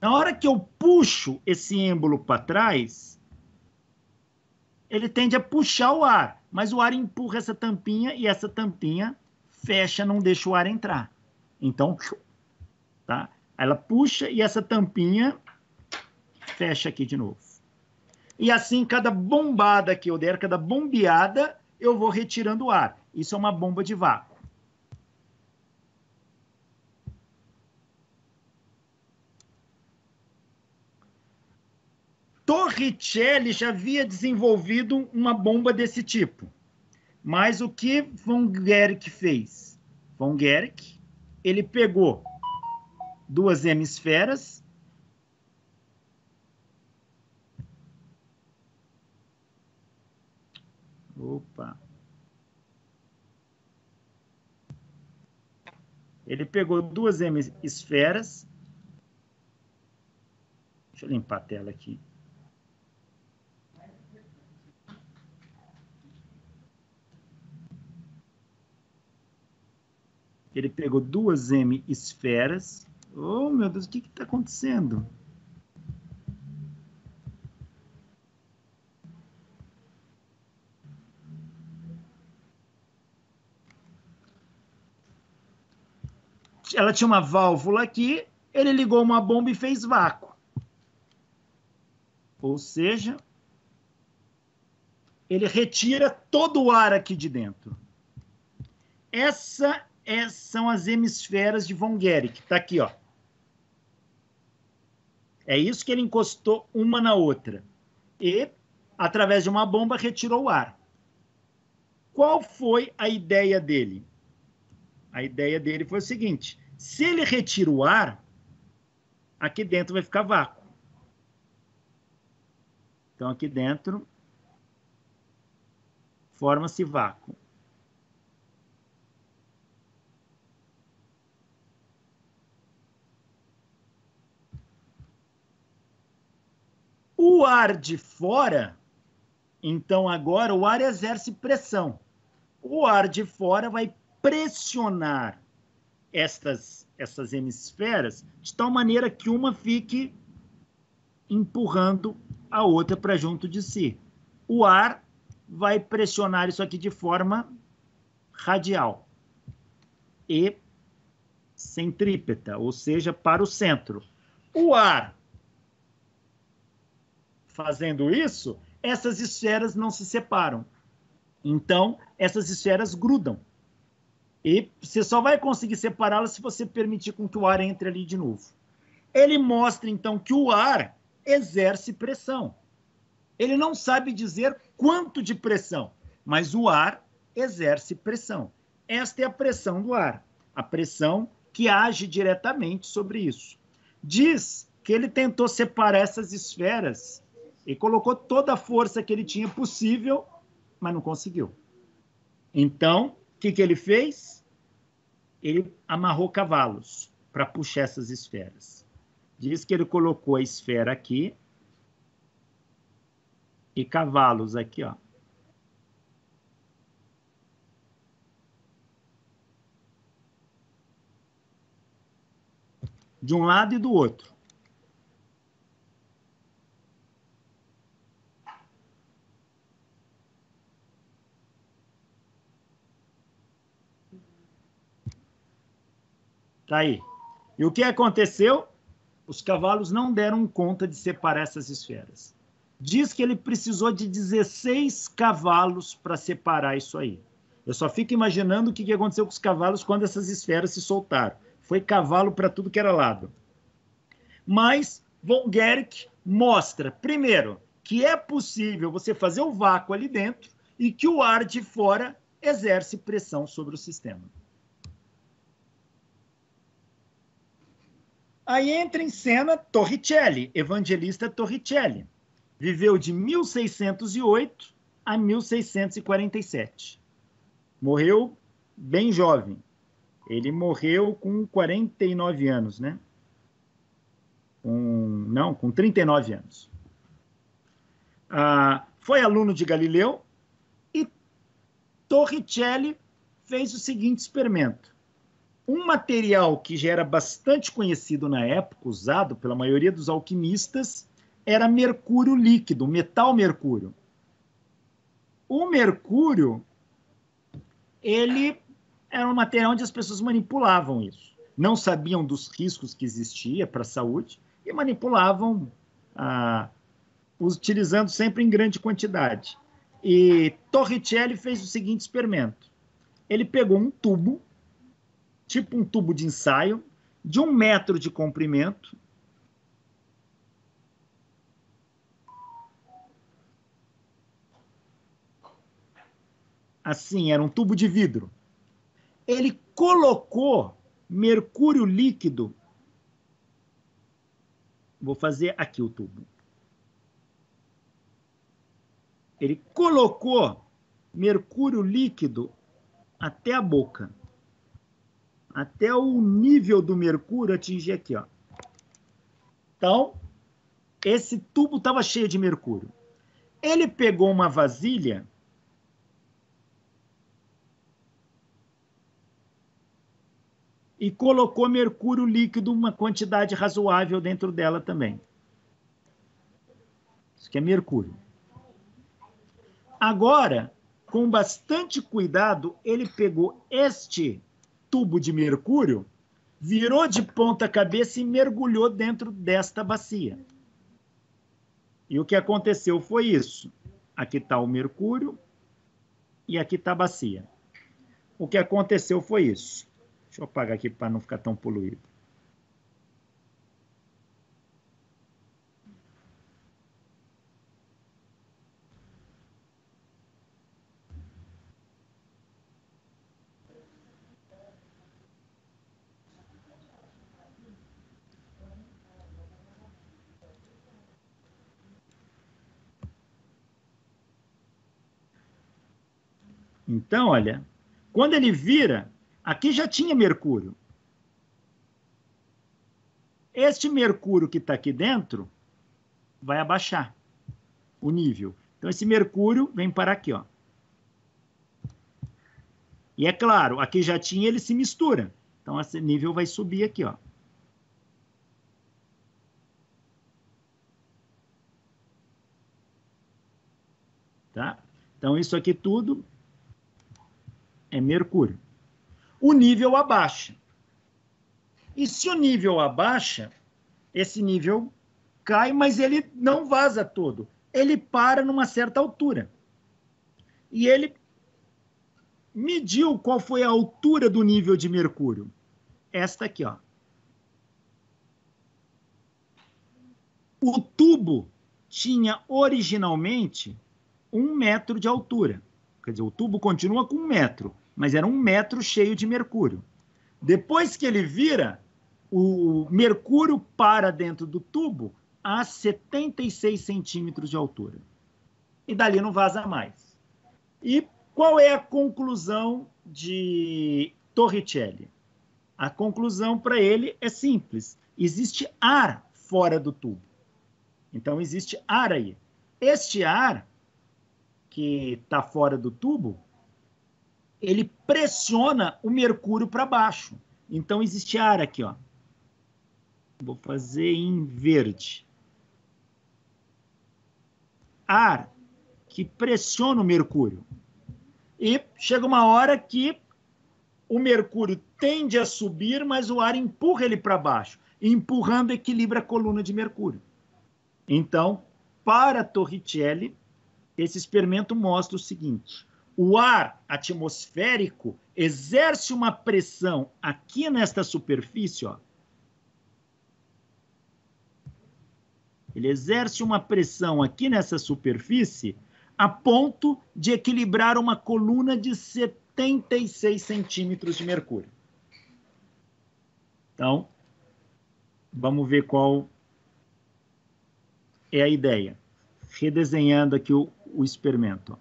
Na hora que eu puxo esse êmbolo para trás, ele tende a puxar o ar, mas o ar empurra essa tampinha e essa tampinha fecha, não deixa o ar entrar. Então, tá? Ela puxa e essa tampinha fecha aqui de novo. E assim, cada bombada que eu der, cada bombeada, eu vou retirando o ar. Isso é uma bomba de vácuo. Torricelli já havia desenvolvido uma bomba desse tipo. Mas o que von Guericke fez? Von Guericke, ele pegou duas hemisferas. Opa. Ele pegou duas hemisferas. Deixa eu limpar a tela aqui. Ele pegou duas hemisferas. Oh, meu Deus, o que está acontecendo? Ela tinha uma válvula aqui, ele ligou uma bomba e fez vácuo. Ou seja, ele retira todo o ar aqui de dentro. São as hemisferas de Von Guericke. Está aqui, ó. É isso que ele encostou uma na outra. E, através de uma bomba, retirou o ar. Qual foi a ideia dele? A ideia dele foi o seguinte: se ele retira o ar, aqui dentro vai ficar vácuo. Então, aqui dentro, forma-se vácuo. O ar de fora, então agora o ar exerce pressão. O ar de fora vai pressionar essas hemisferas de tal maneira que uma fique empurrando a outra para junto de si. O ar vai pressionar isso aqui de forma radial e centrípeta, ou seja, para o centro. O ar fazendo isso, essas esferas não se separam. Então, essas esferas grudam. E você só vai conseguir separá-las se você permitir com que o ar entre ali de novo. Ele mostra, então, que o ar exerce pressão. Ele não sabe dizer quanto de pressão, mas o ar exerce pressão. Esta é a pressão do ar, a pressão que age diretamente sobre isso. Diz que ele tentou separar essas esferas e colocou toda a força que ele tinha possível, mas não conseguiu. Então, o que ele fez? Ele amarrou cavalos para puxar essas esferas. Diz que ele colocou a esfera aqui e cavalos aqui, ó. De um lado e do outro. Tá aí. E o que aconteceu? Os cavalos não deram conta de separar essas esferas. Diz que ele precisou de 16 cavalos para separar isso aí. Eu só fico imaginando o que aconteceu com os cavalos quando essas esferas se soltaram. Foi cavalo para tudo que era lado. Mas von Guericke mostra, primeiro, que é possível você fazer o vácuo ali dentro e que o ar de fora exerce pressão sobre o sistema. Aí entra em cena Torricelli, Evangelista Torricelli. Viveu de 1608 a 1647. Morreu bem jovem. Ele morreu com 49 anos, né? Com 39 anos. Foi aluno de Galileu e Torricelli fez o seguinte experimento. Um material que já era bastante conhecido na época, usado pela maioria dos alquimistas, era mercúrio líquido, metal mercúrio. O mercúrio, ele era um material onde as pessoas manipulavam isso. Não sabiam dos riscos que existia para a saúde e manipulavam, utilizando sempre em grande quantidade. E Torricelli fez o seguinte experimento. Ele pegou um tubo, tipo um tubo de ensaio, de 1 metro de comprimento, assim, era um tubo de vidro. Ele colocou mercúrio líquido. Vou fazer aqui o tubo. Ele colocou mercúrio líquido até a boca. Até o nível do mercúrio atingir aqui, ó. Então, esse tubo estava cheio de mercúrio. Ele pegou uma vasilha e colocou mercúrio líquido, uma quantidade razoável dentro dela também. Isso aqui é mercúrio. Agora, com bastante cuidado, ele pegou este tubo de mercúrio, virou de ponta cabeça e mergulhou dentro desta bacia. E o que aconteceu foi isso. Aqui está o mercúrio e aqui está a bacia. O que aconteceu foi isso. Deixa eu apagar aqui para não ficar tão poluído. Então, olha, quando ele vira, aqui já tinha mercúrio. Este mercúrio que está aqui dentro vai abaixar o nível. Então, esse mercúrio vem para aqui, ó. E é claro, aqui já tinha, ele se mistura. Então, esse nível vai subir aqui, ó. Tá? Então, isso aqui tudo é mercúrio. O nível abaixa. E se o nível abaixa, esse nível cai, mas ele não vaza todo. Ele para numa certa altura. E ele mediu qual foi a altura do nível de mercúrio. Esta aqui, ó. O tubo tinha originalmente 1 metro de altura. Quer dizer, o tubo continua com 1 metro, mas era 1 metro cheio de mercúrio. Depois que ele vira, o mercúrio para dentro do tubo a 76 centímetros de altura. E dali não vaza mais. E qual é a conclusão de Torricelli? A conclusão para ele é simples. Existe ar fora do tubo. Então, existe ar aí. Este ar que está fora do tubo, ele pressiona o mercúrio para baixo. Então, existe ar aqui, ó. Vou fazer em verde. Ar que pressiona o mercúrio. E chega uma hora que o mercúrio tende a subir, mas o ar empurra ele para baixo. E empurrando, equilibra a coluna de mercúrio. Então, para Torricelli, esse experimento mostra o seguinte: o ar atmosférico exerce uma pressão aqui nesta superfície, ó. Ele exerce uma pressão aqui nessa superfície a ponto de equilibrar uma coluna de 76 centímetros de mercúrio. Então, vamos ver qual é a ideia. Redesenhando aqui o experimento.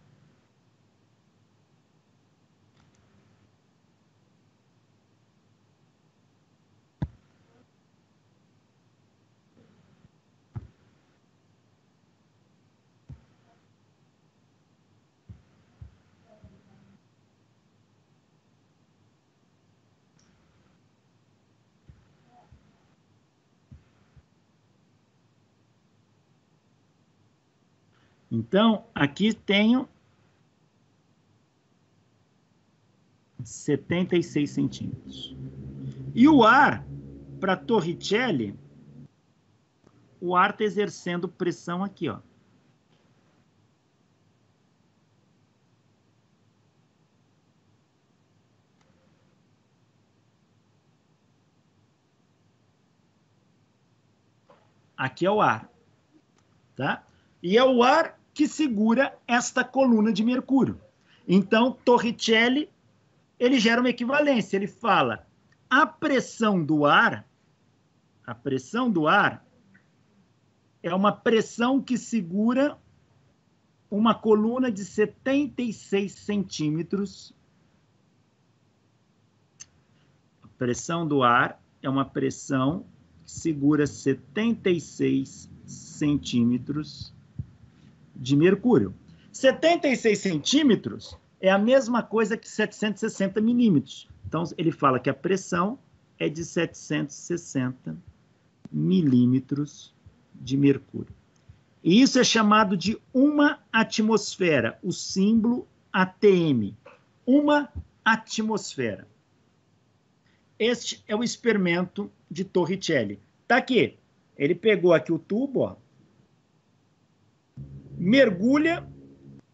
Então, aqui tenho 76 centímetros. E o ar, para Torricelli, o ar está exercendo pressão aqui, ó. Aqui é o ar, tá? E é o ar que segura esta coluna de mercúrio. Então, Torricelli, ele gera uma equivalência. Ele fala, a pressão do ar é uma pressão que segura uma coluna de 76 centímetros. A pressão do ar é uma pressão que segura 76 centímetros de mercúrio. 76 centímetros é a mesma coisa que 760 milímetros. Então, ele fala que a pressão é de 760 milímetros de mercúrio. E isso é chamado de uma atmosfera, o símbolo ATM. Uma atmosfera. Este é o experimento de Torricelli. Tá aqui. Ele pegou aqui o tubo, ó, mergulha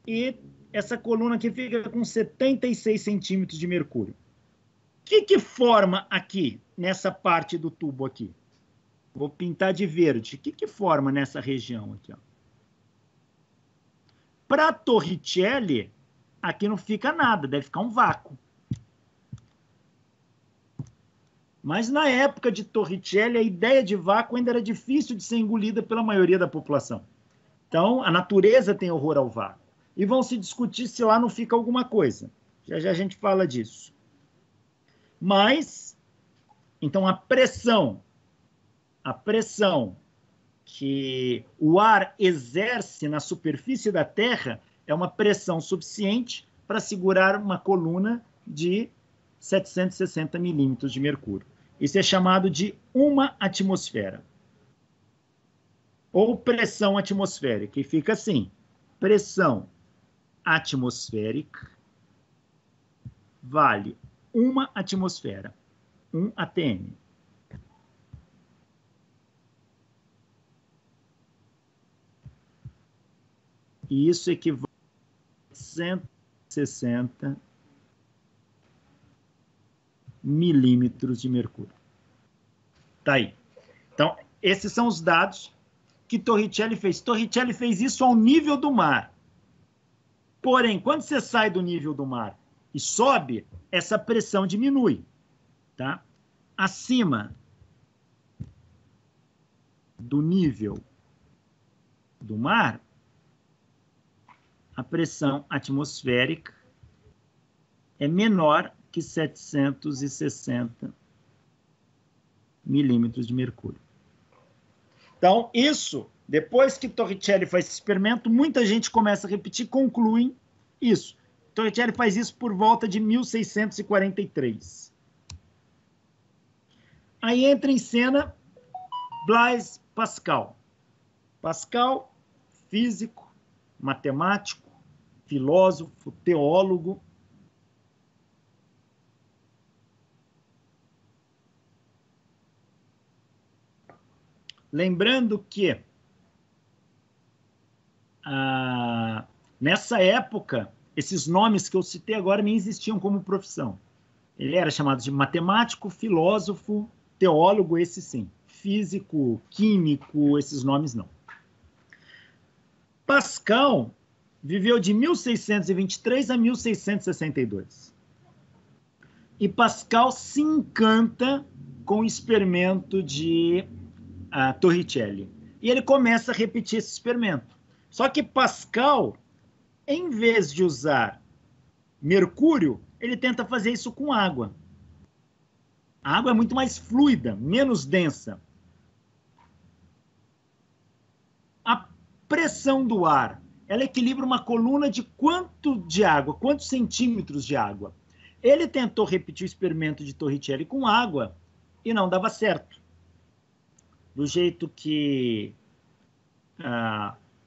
e essa coluna aqui fica com 76 centímetros de mercúrio. O que forma aqui, nessa parte do tubo aqui? Vou pintar de verde. O que forma nessa região aqui? Para Torricelli, aqui não fica nada, deve ficar um vácuo. Mas na época de Torricelli, a ideia de vácuo ainda era difícil de ser engolida pela maioria da população. Então, a natureza tem horror ao vácuo. E vão se discutir se lá não fica alguma coisa. Já já a gente fala disso. Mas, então, a pressão que o ar exerce na superfície da Terra é uma pressão suficiente para segurar uma coluna de 760 milímetros de mercúrio. Isso é chamado de uma atmosfera. Ou pressão atmosférica. E fica assim, pressão atmosférica vale uma atmosfera, 1 atm. E isso equivale a 160 milímetros de mercúrio. Tá aí. Então, esses são os dados que Torricelli fez. Torricelli fez isso ao nível do mar. Porém, quando você sai do nível do mar e sobe, essa pressão diminui. Tá? Acima do nível do mar, a pressão atmosférica é menor que 760 milímetros de mercúrio. Então, isso, depois que Torricelli faz esse experimento, muita gente começa a repetir, concluem isso. Torricelli faz isso por volta de 1643. Aí entra em cena Blaise Pascal. Pascal, físico, matemático, filósofo, teólogo. Lembrando que, nessa época, esses nomes que eu citei agora nem existiam como profissão. Ele era chamado de matemático, filósofo, teólogo, esse sim. Físico, químico, esses nomes não. Pascal viveu de 1623 a 1662. E Pascal se encanta com o experimento de Torricelli. E ele começa a repetir esse experimento. Só que Pascal, em vez de usar mercúrio, ele tenta fazer isso com água. A água é muito mais fluida, menos densa. A pressão do ar, ela equilibra uma coluna de quanto de água? Quantos centímetros de água? Ele tentou repetir o experimento de Torricelli com água e não dava certo. Do jeito que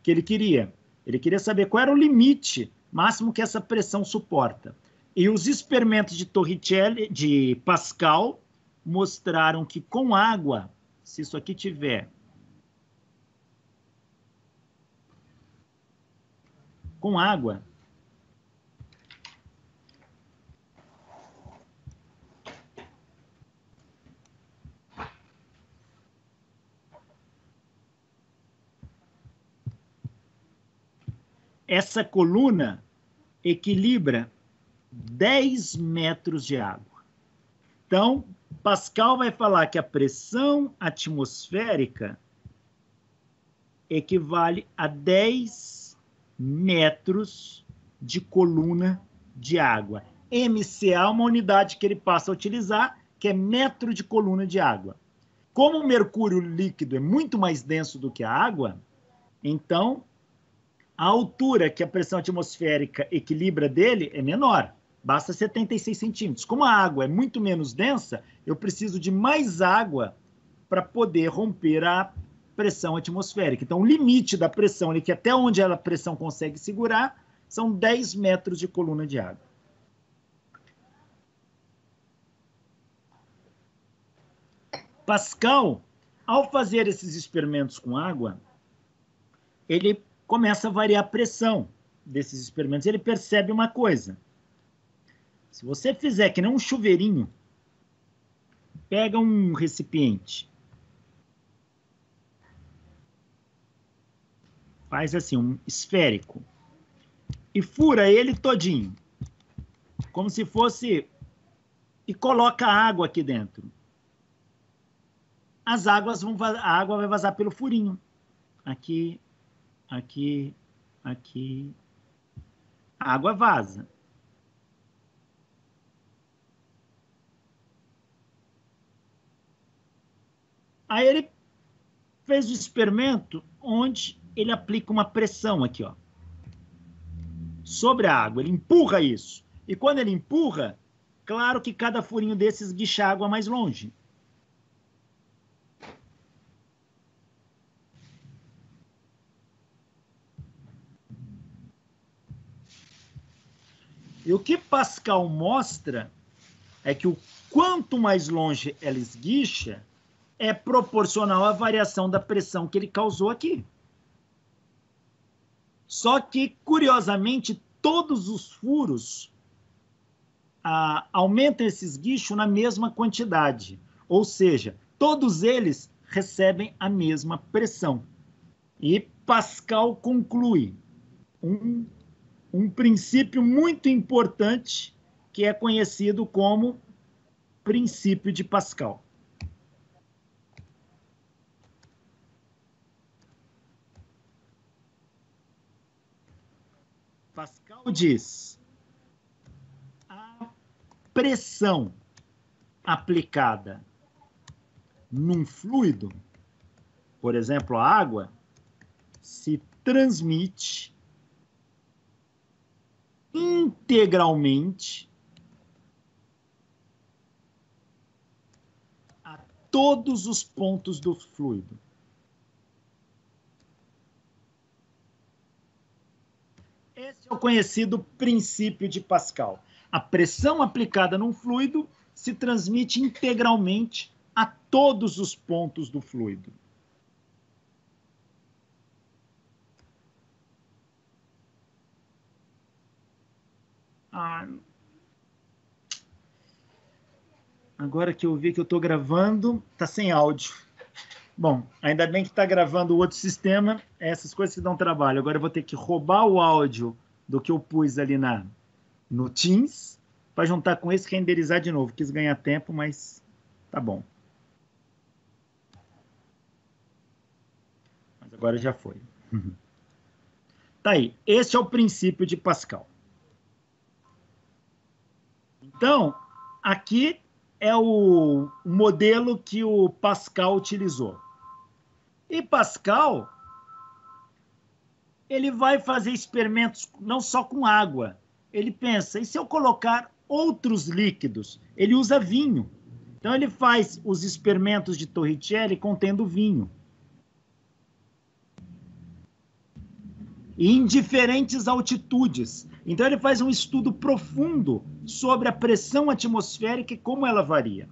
ele queria. Ele queria saber qual era o limite máximo que essa pressão suporta. E os experimentos de Torricelli, de Pascal, mostraram que com água, se isso aqui tiver com água, essa coluna equilibra 10 metros de água. Então, Pascal vai falar que a pressão atmosférica equivale a 10 metros de coluna de água. MCA é uma unidade que ele passa a utilizar, que é metro de coluna de água. Como o mercúrio líquido é muito mais denso do que a água, então a altura que a pressão atmosférica equilibra dele é menor, basta 76 centímetros. Como a água é muito menos densa, eu preciso de mais água para poder romper a pressão atmosférica. Então, o limite da pressão, que até onde a pressão consegue segurar, são 10 metros de coluna de água. Pascal, ao fazer esses experimentos com água, ele começa a variar a pressão desses experimentos. Ele percebe uma coisa. Se você fizer que nem um chuveirinho, pega um recipiente, faz assim, um esférico, e fura ele todinho, como se fosse, e coloca água aqui dentro. A água vai vazar pelo furinho. Aqui, aqui, aqui. A água vaza. Aí ele fez o experimento onde ele aplica uma pressão aqui, ó, sobre a água. Ele empurra isso. E quando ele empurra, claro que cada furinho desses guicha a água mais longe. E o que Pascal mostra é que o quanto mais longe ela esguicha é proporcional à variação da pressão que ele causou aqui. Só que, curiosamente, todos os furos aumentam esse esguicho na mesma quantidade. Ou seja, todos eles recebem a mesma pressão. E Pascal conclui um princípio muito importante que é conhecido como princípio de Pascal. Pascal diz: a pressão aplicada num fluido, por exemplo, a água, se transmite integralmente a todos os pontos do fluido. Esse é o conhecido princípio de Pascal. A pressão aplicada num fluido se transmite integralmente a todos os pontos do fluido. Ah, agora que eu vi que eu estou gravando, está sem áudio. Bom, ainda bem que está gravando o outro sistema, essas coisas que dão trabalho. Agora eu vou ter que roubar o áudio do que eu pus ali no Teams para juntar com esse e renderizar de novo. Quis ganhar tempo, mas tá bom. Mas agora já foi. Tá aí. Esse é o princípio de Pascal. Então, aqui é o modelo que o Pascal utilizou. E Pascal, ele vai fazer experimentos não só com água. Ele pensa, e se eu colocar outros líquidos? Ele usa vinho. Então, ele faz os experimentos de Torricelli contendo vinho. E em diferentes altitudes. Então, ele faz um estudo profundo sobre a pressão atmosférica e como ela varia.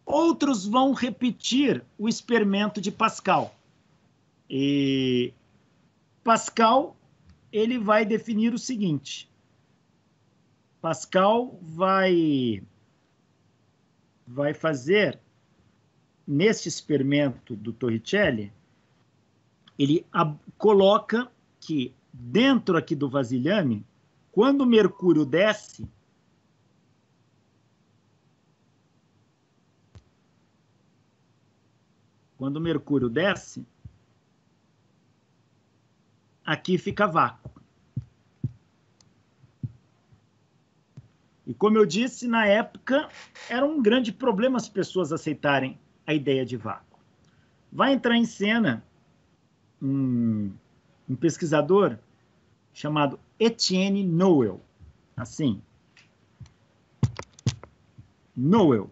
Outros vão repetir o experimento de Pascal. E Pascal, ele vai definir o seguinte. Pascal vai fazer, nesse experimento do Torricelli, ele coloca que dentro aqui do vasilhame, quando o mercúrio desce, aqui fica vácuo. E como eu disse, na época, era um grande problema as pessoas aceitarem a ideia de vácuo. Vai entrar em cena um pesquisador chamado Etienne Noel. Assim. Noel.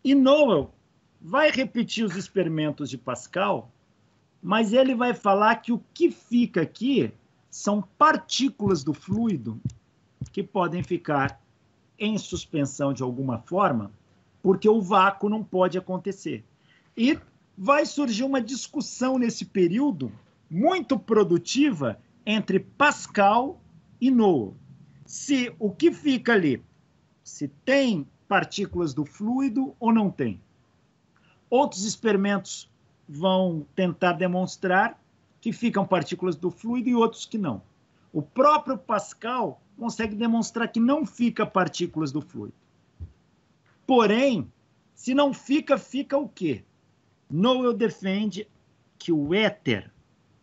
E Noel vai repetir os experimentos de Pascal, mas ele vai falar que o que fica aqui são partículas do fluido que podem ficar em suspensão de alguma forma, porque o vácuo não pode acontecer. E vai surgir uma discussão nesse período muito produtiva entre Pascal e Noel. Se o que fica ali, se tem partículas do fluido ou não tem. Outros experimentos vão tentar demonstrar que ficam partículas do fluido e outros que não. O próprio Pascal consegue demonstrar que não fica partículas do fluido. Porém, se não fica, fica o quê? Noel defende que o éter,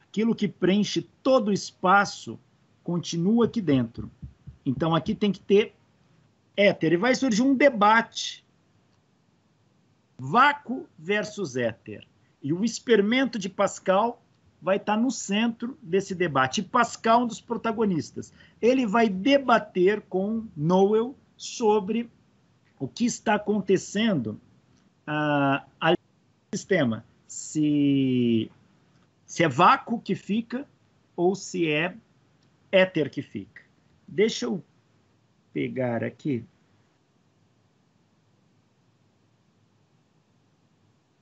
aquilo que preenche todo o espaço, continua aqui dentro. Então, aqui tem que ter éter. E vai surgir um debate. Vácuo versus éter. E o experimento de Pascal vai estar no centro desse debate. E Pascal é um dos protagonistas. Ele vai debater com Noel sobre o que está acontecendo ali no sistema. Se é vácuo que fica ou se é éter que fica. Deixa eu pegar aqui.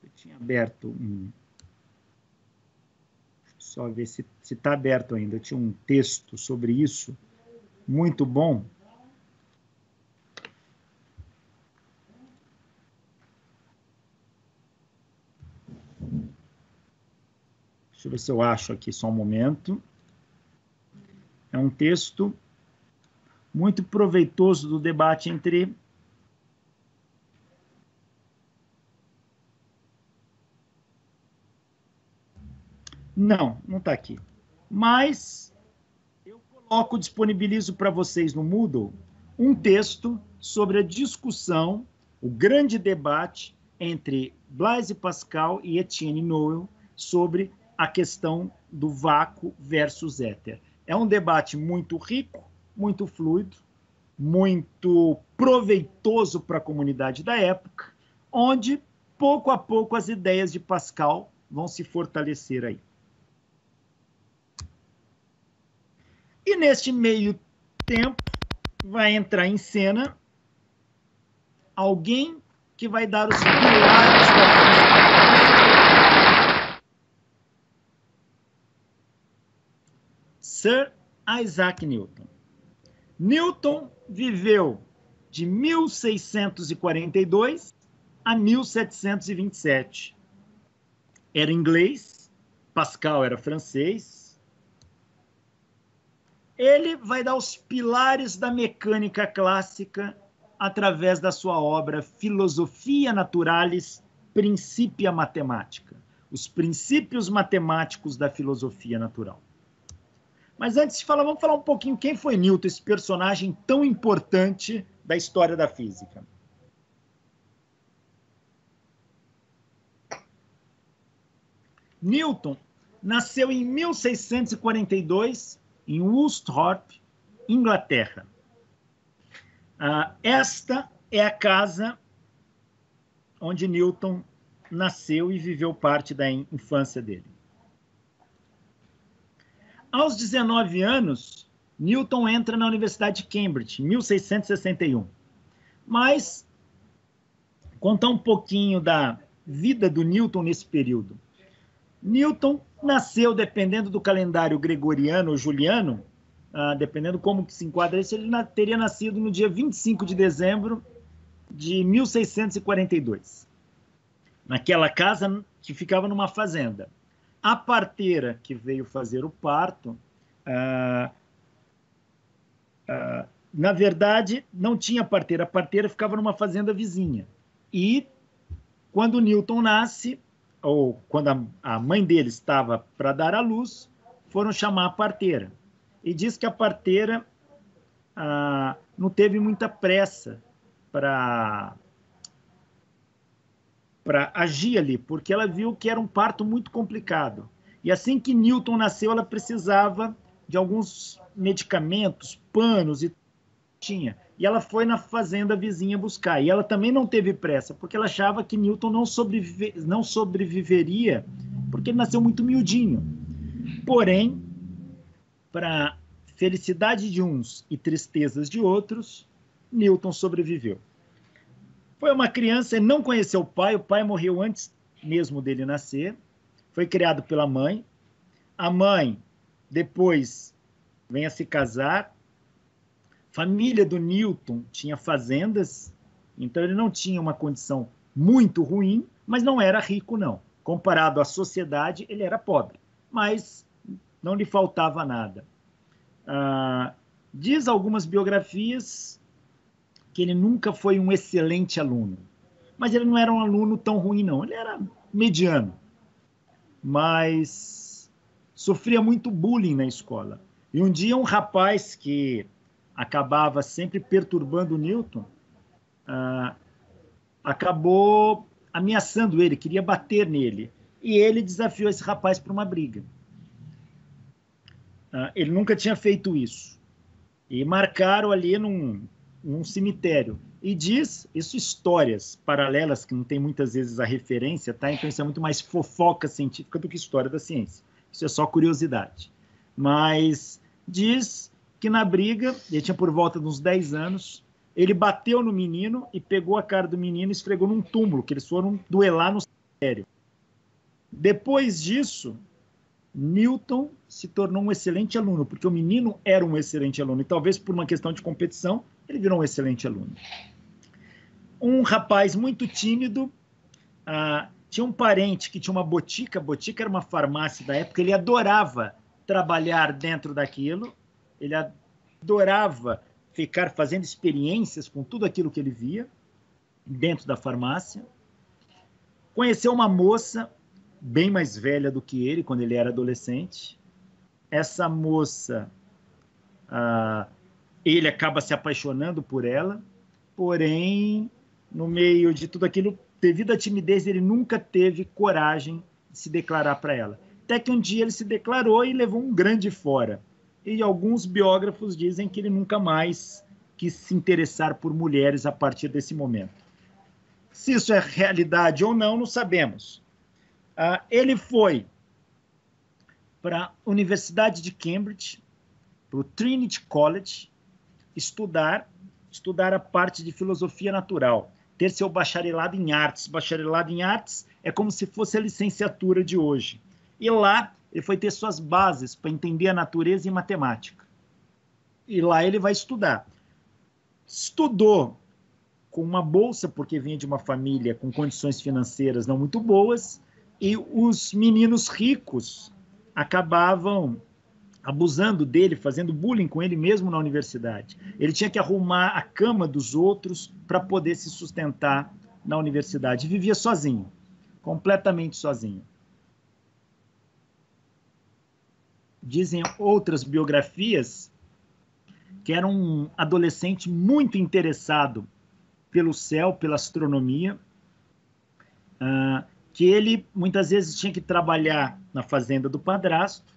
Eu tinha aberto um... Só ver se está aberto ainda. Eu tinha um texto sobre isso, muito bom. Deixa eu ver se eu acho aqui, só um momento. É um texto muito proveitoso do debate entre... Não está aqui. Mas eu coloco, disponibilizo para vocês no Moodle um texto sobre a discussão, o grande debate entre Blaise Pascal e Etienne Noel sobre a questão do vácuo versus éter. É um debate muito rico, muito fluido, muito proveitoso para a comunidade da época, onde, pouco a pouco, as ideias de Pascal vão se fortalecer aí. E neste meio tempo vai entrar em cena alguém que vai dar os pilares da física. Sir Isaac Newton. Newton viveu de 1642 a 1727. Era inglês, Pascal era francês. Ele vai dar os pilares da mecânica clássica através da sua obra Philosophia Naturalis Principia Mathematica, os princípios matemáticos da filosofia natural. Mas antes de falar, vamos falar um pouquinho quem foi Newton, esse personagem tão importante da história da física. Newton nasceu em 1642 em Woolsthorpe, Inglaterra. Esta é a casa onde Newton nasceu e viveu parte da infância dele. Aos 19 anos, Newton entra na Universidade de Cambridge, em 1661. Mas, contar um pouquinho da vida do Newton nesse período. Newton nasceu, dependendo do calendário gregoriano ou juliano, dependendo como que se enquadra isso, ele teria nascido no dia 25 de dezembro de 1642. Naquela casa que ficava numa fazenda. A parteira que veio fazer o parto, na verdade, não tinha parteira. A parteira ficava numa fazenda vizinha. E quando Newton nasce, ou quando a mãe dele estava para dar à luz, foram chamar a parteira. E diz que a parteira não teve muita pressa para agir ali, porque ela viu que era um parto muito complicado. E assim que Newton nasceu, ela precisava de alguns medicamentos, panos e tinha. E ela foi na fazenda vizinha buscar. E ela também não teve pressa, porque ela achava que Newton não sobreviveria, porque ele nasceu muito miudinho. Porém, para felicidade de uns e tristezas de outros, Newton sobreviveu. Foi uma criança, ele não conheceu o pai morreu antes mesmo dele nascer, foi criado pela mãe. A mãe, depois, vem a se casar. Família do Newton tinha fazendas, então ele não tinha uma condição muito ruim, mas não era rico, não. Comparado à sociedade, ele era pobre, mas não lhe faltava nada. Diz algumas biografias que ele nunca foi um excelente aluno. Mas ele não era um aluno tão ruim, não. Ele era mediano. Mas sofria muito bullying na escola. E um dia um rapaz que acabava sempre perturbando o Newton acabou ameaçando ele, queria bater nele. E ele desafiou esse rapaz para uma briga. Ele nunca tinha feito isso. E marcaram ali num cemitério. E diz, isso histórias paralelas, que não tem muitas vezes a referência, tá? Então isso é muito mais fofoca científica do que história da ciência. Isso é só curiosidade. Mas diz que na briga, ele tinha por volta de uns 10 anos, ele bateu no menino e pegou a cara do menino e esfregou num túmulo, que eles foram duelar no cemitério. Depois disso, Newton se tornou um excelente aluno, porque o menino era um excelente aluno, e talvez por uma questão de competição, ele virou um excelente aluno. Um rapaz muito tímido, tinha um parente que tinha uma botica, a botica era uma farmácia da época, ele adorava trabalhar dentro daquilo, ele adorava ficar fazendo experiências com tudo aquilo que ele via dentro da farmácia. Conheceu uma moça bem mais velha do que ele, quando ele era adolescente. Essa moça, ele acaba se apaixonando por ela, porém, no meio de tudo aquilo, devido à timidez, ele nunca teve coragem de se declarar para ela. Até que um dia ele se declarou e levou um grande fora. E alguns biógrafos dizem que ele nunca mais quis se interessar por mulheres a partir desse momento. Se isso é realidade ou não, não sabemos. Ele foi para a Universidade de Cambridge, para o Trinity College, estudar a parte de filosofia natural, ter seu bacharelado em artes. Bacharelado em artes é como se fosse a licenciatura de hoje. E lá ele foi ter suas bases para entender a natureza e matemática. e lá ele vai estudar. Estudou com uma bolsa, porque vinha de uma família com condições financeiras não muito boas, e os meninos ricos acabavam abusando dele, fazendo bullying com ele mesmo na universidade. Ele tinha que arrumar a cama dos outros para poder se sustentar na universidade. Vivia sozinho, completamente sozinho. Dizem outras biografias que era um adolescente muito interessado pelo céu, pela astronomia, que ele muitas vezes tinha que trabalhar na fazenda do padrasto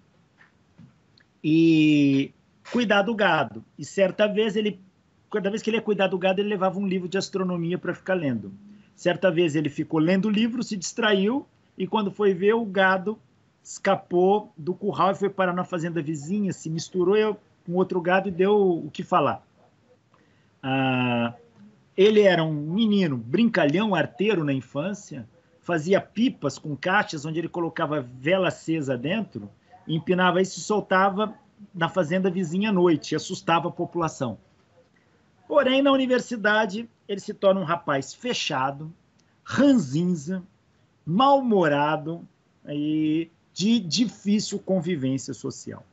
e cuidar do gado. E certa vez cada vez que ele ia cuidar do gado, ele levava um livro de astronomia para ficar lendo. Certa vez ele ficou lendo o livro, se distraiu, e quando foi ver, o gado escapou do curral e foi parar na fazenda vizinha, se misturou com outro gado e deu o que falar. Ele era um menino brincalhão, arteiro na infância, fazia pipas com caixas onde ele colocava vela acesa dentro, empinava isso e soltava na fazenda vizinha à noite, e assustava a população. Porém, na universidade, ele se torna um rapaz fechado, ranzinza, mal-humorado e de difícil convivência social.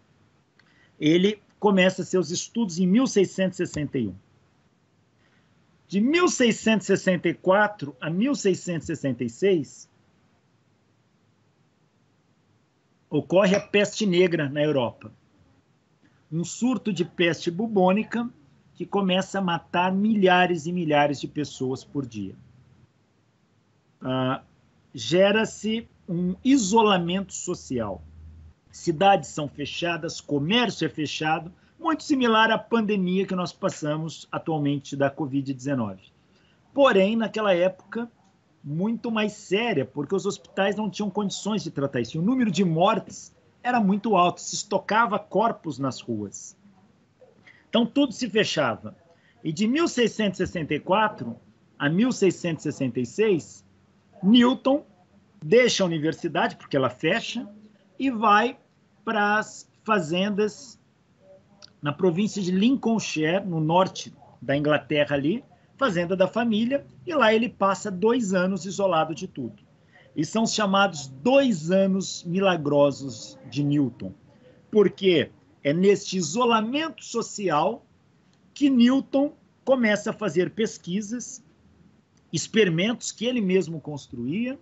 Ele começa seus estudos em 1661. De 1664 a 1666, ocorre a peste negra na Europa. Um surto de peste bubônica que começa a matar milhares e milhares de pessoas por dia. Gera-se um isolamento social. Cidades são fechadas, comércio é fechado, muito similar à pandemia que nós passamos atualmente da Covid-19. Porém, naquela época, muito mais séria, porque os hospitais não tinham condições de tratar isso. E o número de mortes era muito alto, se estocava corpos nas ruas. Então, tudo se fechava. E de 1664 a 1666, Newton deixa a universidade, porque ela fecha, e vai para as fazendas na província de Lincolnshire, no norte da Inglaterra ali, fazenda da família, e lá ele passa 2 anos isolado de tudo. E são os chamados 2 anos milagrosos de Newton, porque é neste isolamento social que Newton começa a fazer pesquisas, experimentos que ele mesmo construía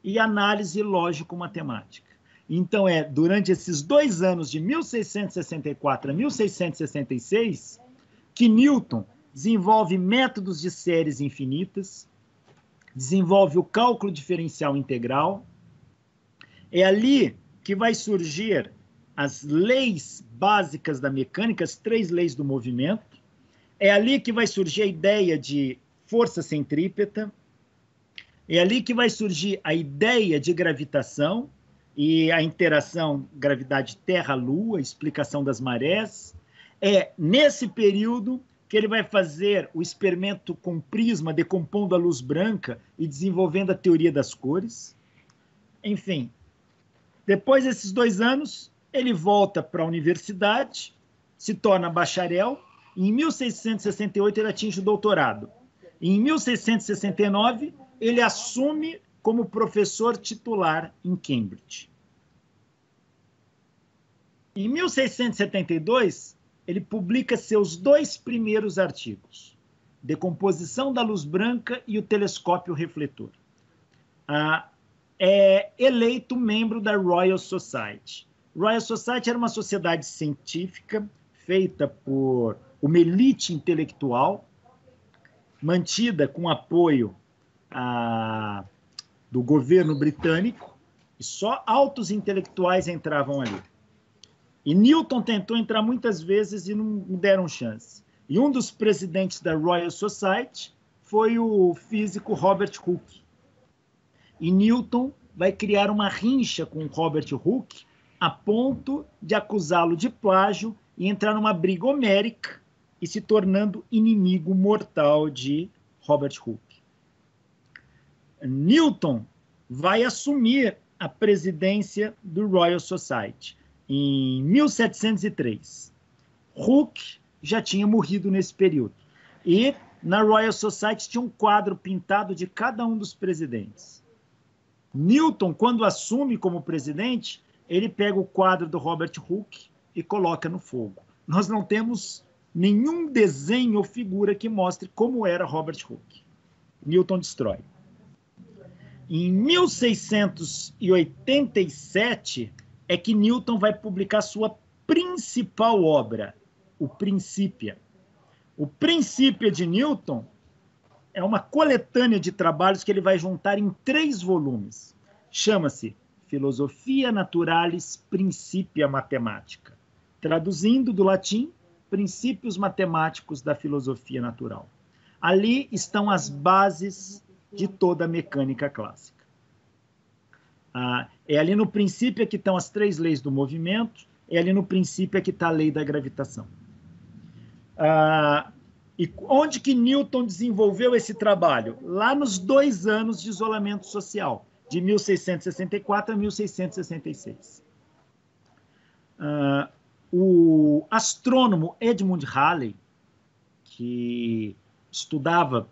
e análise lógico-matemática. Então, durante esses 2 anos, de 1664 a 1666, que Newton desenvolve métodos de séries infinitas, desenvolve o cálculo diferencial integral. É ali que vai surgir as leis básicas da mecânica, as 3 leis do movimento. É ali que vai surgir a ideia de força centrípeta. É ali que vai surgir a ideia de gravitação e a interação gravidade Terra-Lua, explicação das marés. É nesse período que ele vai fazer o experimento com prisma, decompondo a luz branca e desenvolvendo a teoria das cores. Enfim, depois desses 2 anos, ele volta para a universidade, se torna bacharel, e em 1668 ele atinge o doutorado. E em 1669, ele assume como professor titular em Cambridge. Em 1672, ele publica seus 2 primeiros artigos, Decomposição da Luz Branca e o Telescópio Refletor. É eleito membro da Royal Society. Royal Society era uma sociedade científica feita por uma elite intelectual, mantida com apoio do governo britânico, e só altos intelectuais entravam ali. E Newton tentou entrar muitas vezes e não deram chance. E um dos presidentes da Royal Society foi o físico Robert Hooke. E Newton vai criar uma rincha com Robert Hooke a ponto de acusá-lo de plágio e entrar numa briga homérica e se tornando inimigo mortal de Robert Hooke. Newton vai assumir a presidência do Royal Society em 1703. Hooke já tinha morrido nesse período. E na Royal Society tinha um quadro pintado de cada um dos presidentes. Newton, quando assume como presidente, ele pega o quadro do Robert Hooke e coloca no fogo. Nós não temos nenhum desenho ou figura que mostre como era Robert Hooke. Newton destrói. Em 1687 é que Newton vai publicar sua principal obra, o Principia. O Principia de Newton é uma coletânea de trabalhos que ele vai juntar em 3 volumes. Chama-se Philosophia Naturalis Principia Mathematica. Traduzindo do latim, Princípios Matemáticos da Filosofia Natural. Ali estão as bases de toda a mecânica clássica. É ali no Principia que estão as 3 leis do movimento, é ali no Principia que está a lei da gravitação. E onde que Newton desenvolveu esse trabalho? Lá nos 2 anos de isolamento social, de 1664 a 1666. O astrônomo Edmund Halley, que estudava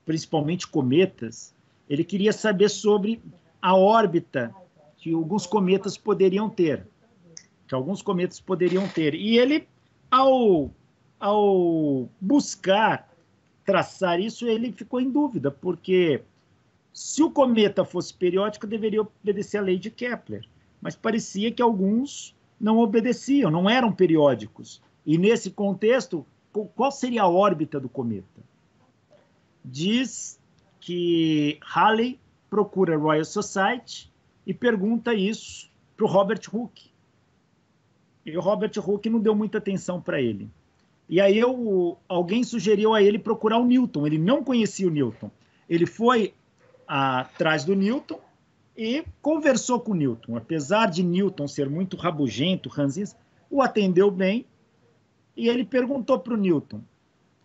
principalmente cometas, ele queria saber sobre a órbita que alguns cometas poderiam ter. E ele, ao buscar traçar isso, ele ficou em dúvida, porque se o cometa fosse periódico, deveria obedecer à lei de Kepler, mas parecia que alguns não obedeciam, não eram periódicos. E nesse contexto, qual seria a órbita do cometa? Diz que Halley procura a Royal Society e pergunta isso para o Robert Hooke. E o Robert Hooke não deu muita atenção para ele. E aí alguém sugeriu a ele procurar o Newton. Ele não conhecia o Newton. Ele foi atrás do Newton e conversou com o Newton. Apesar de Newton ser muito rabugento, ranzinza, o atendeu bem. E ele perguntou para o Newton,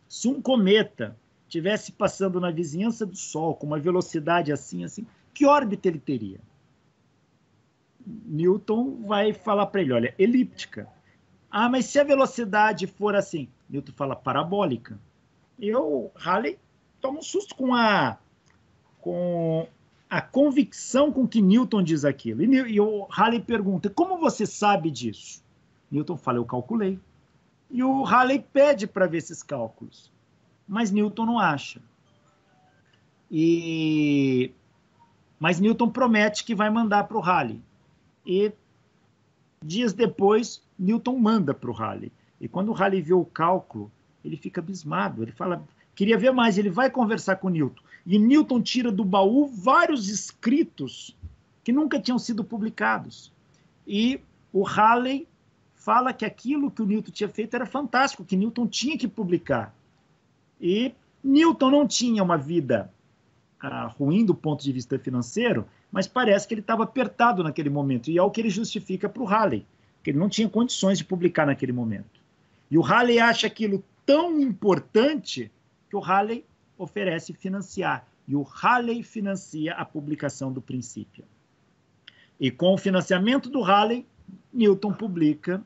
se um cometa estivesse passando na vizinhança do Sol com uma velocidade assim, que órbita ele teria? Newton vai falar para ele, olha, elíptica. Mas se a velocidade for assim? Newton fala parabólica. E o Halley toma um susto com a convicção com que Newton diz aquilo. E o Halley pergunta, como você sabe disso? Newton fala, eu calculei. E o Halley pede para ver esses cálculos. Mas Newton não acha. Mas Newton promete que vai mandar para o Halley. E dias depois, Newton manda para o Halley. E quando o Halley vê o cálculo, ele fica abismado. Ele fala, queria ver mais. Ele vai conversar com Newton. E Newton tira do baú vários escritos que nunca tinham sido publicados. E o Halley fala que aquilo que o Newton tinha feito era fantástico, que Newton tinha que publicar. E Newton não tinha uma vida ruim do ponto de vista financeiro, mas parece que ele estava apertado naquele momento. E é o que ele justifica para o Halley, que ele não tinha condições de publicar naquele momento. E o Halley acha aquilo tão importante que o Halley oferece financiar. E o Halley financia a publicação do Principia. E com o financiamento do Halley, Newton publica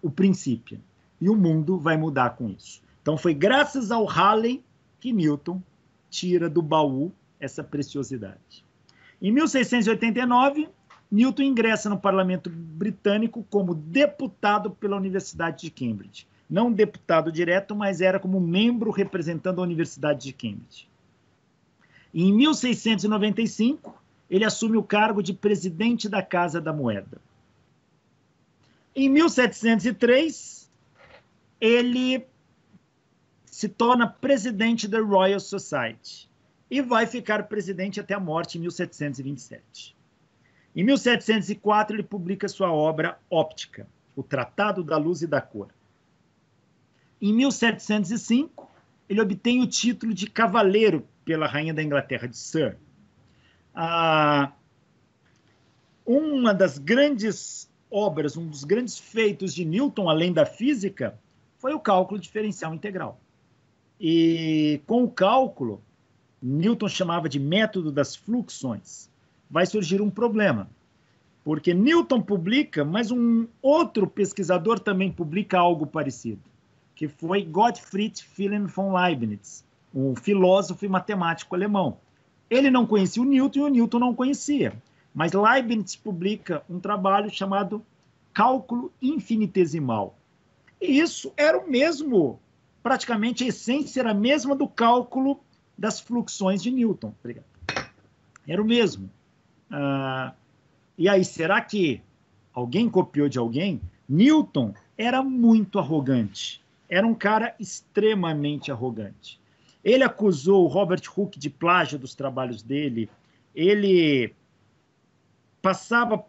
o Principia. E o mundo vai mudar com isso. Então foi graças ao Halley que Newton tira do baú essa preciosidade. Em 1689, Newton ingressa no parlamento britânico como deputado pela Universidade de Cambridge. Não deputado direto, mas era como membro representando a Universidade de Cambridge. E em 1695, ele assume o cargo de presidente da Casa da Moeda. Em 1703, ele se torna presidente da Royal Society e vai ficar presidente até a morte em 1727. Em 1704, ele publica sua obra Óptica, o Tratado da Luz e da Cor. Em 1705, ele obtém o título de cavaleiro pela rainha da Inglaterra, de Sir. Uma das grandes obras, um dos grandes feitos de Newton, além da física, foi o cálculo diferencial integral. E com o cálculo, Newton chamava de método das fluxões, vai surgir um problema. Porque Newton publica, mas um outro pesquisador também publica algo parecido, que foi Gottfried Wilhelm von Leibniz, um filósofo e matemático alemão. Ele não conhecia o Newton e o Newton não conhecia, mas Leibniz publica um trabalho chamado Cálculo Infinitesimal. E isso era o mesmo, praticamente a essência era a mesma do cálculo das fluxões de Newton. Era o mesmo. E aí, será que alguém copiou de alguém? Newton era muito arrogante. Era um cara extremamente arrogante. Ele acusou o Robert Hooke de plágio dos trabalhos dele. Ele passava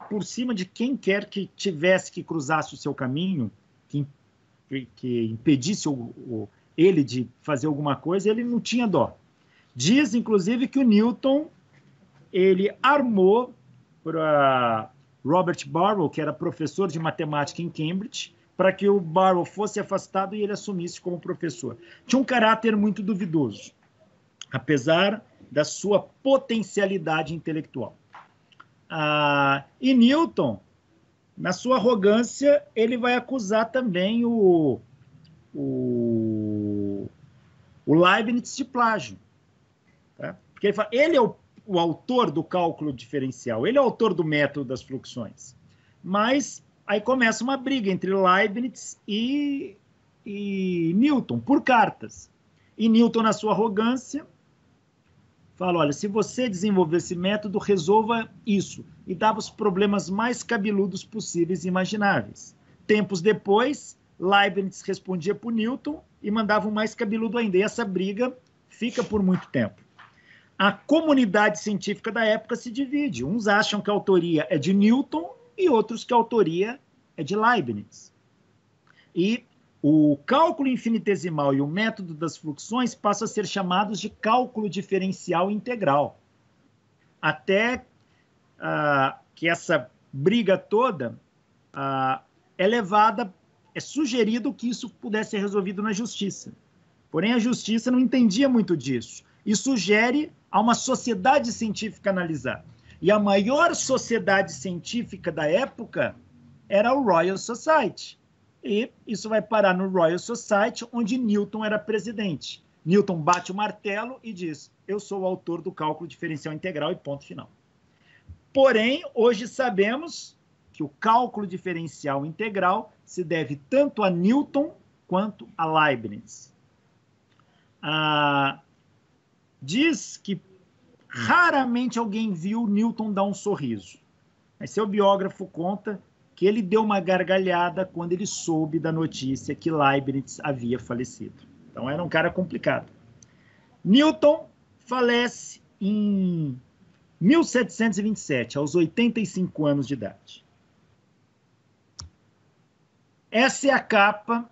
por cima de quem quer que tivesse que cruzasse o seu caminho, que impedisse ele de fazer alguma coisa, ele não tinha dó. Diz, inclusive, que o Newton ele armou para Robert Barrow, que era professor de matemática em Cambridge, para que o Barrow fosse afastado e ele assumisse como professor. Tinha um caráter muito duvidoso, apesar da sua potencialidade intelectual. E Newton, na sua arrogância, ele vai acusar também o Leibniz de plágio. Tá? Porque ele fala, ele é o autor do cálculo diferencial, ele é o autor do método das fluxões. Mas aí começa uma briga entre Leibniz e Newton, por cartas. E Newton, na sua arrogância, fala, olha, se você desenvolver esse método, resolva isso. E dava os problemas mais cabeludos possíveis e imagináveis. Tempos depois, Leibniz respondia para o Newton e mandava um mais cabeludo ainda. E essa briga fica por muito tempo. A comunidade científica da época se divide. Uns acham que a autoria é de Newton e outros que a autoria é de Leibniz. E o cálculo infinitesimal e o método das fluxões passam a ser chamados de cálculo diferencial integral. Até que essa briga toda é levada, é sugerido que isso pudesse ser resolvido na justiça. Porém, a justiça não entendia muito disso e sugere a uma sociedade científica analisar. E a maior sociedade científica da época era o Royal Society. E isso vai parar no Royal Society, onde Newton era presidente. Newton bate o martelo e diz, eu sou o autor do cálculo diferencial integral e ponto final. Porém, hoje sabemos que o cálculo diferencial integral se deve tanto a Newton quanto a Leibniz. Diz que raramente alguém viu Newton dar um sorriso. Mas seu biógrafo conta que ele deu uma gargalhada quando ele soube da notícia que Leibniz havia falecido. Então, era um cara complicado. Newton falece em 1727, aos 85 anos de idade. Essa é a capa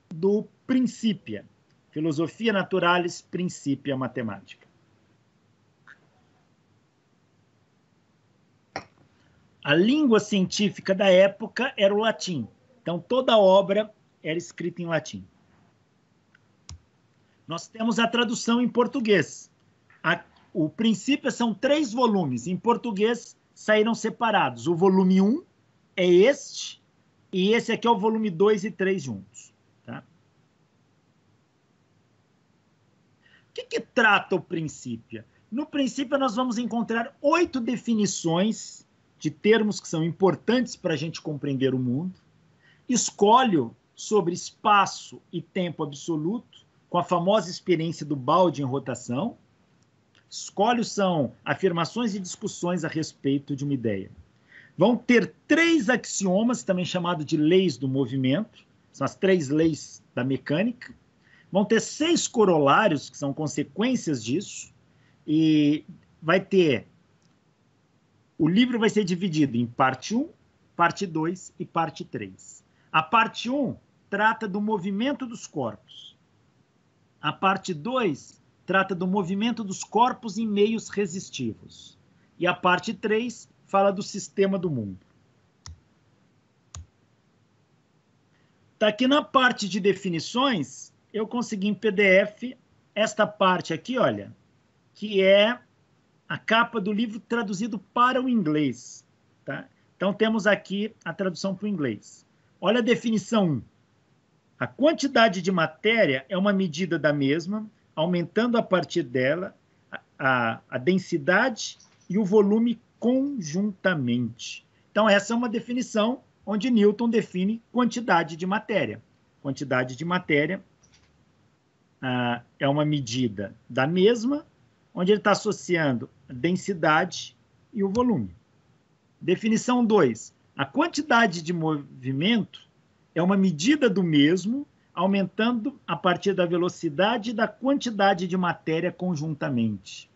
do Principia, Philosophia Naturalis Principia Mathematica. A língua científica da época era o latim. Então, toda a obra era escrita em latim. Nós temos a tradução em português. O Principia são 3 volumes. Em português, saíram separados. O volume 1 é este, e esse aqui é o volume 2 e 3 juntos. Tá? O que trata o Principia? No Principia, nós vamos encontrar 8 definições de termos que são importantes para a gente compreender o mundo, escolho sobre espaço e tempo absoluto, com a famosa experiência do balde em rotação, escolho são afirmações e discussões a respeito de uma ideia. Vão ter 3 axiomas, também chamados de leis do movimento, são as 3 leis da mecânica, vão ter 6 corolários, que são consequências disso, e vai ter o livro vai ser dividido em parte 1, parte 2 e parte 3. A parte 1 trata do movimento dos corpos. A parte 2 trata do movimento dos corpos em meios resistivos. E a parte 3 fala do sistema do mundo. Tá aqui na parte de definições, eu consegui em PDF esta parte aqui, olha, que é a capa do livro traduzido para o inglês. tá? Então, temos aqui a tradução para o inglês. Olha a definição 1. A quantidade de matéria é uma medida da mesma, aumentando a partir dela a densidade e o volume conjuntamente. Então, essa é uma definição onde Newton define quantidade de matéria. Quantidade de matéria é uma medida da mesma, onde ele está associando a densidade e o volume. Definição 2. A quantidade de movimento é uma medida do mesmo, aumentando a partir da velocidade e da quantidade de matéria conjuntamente.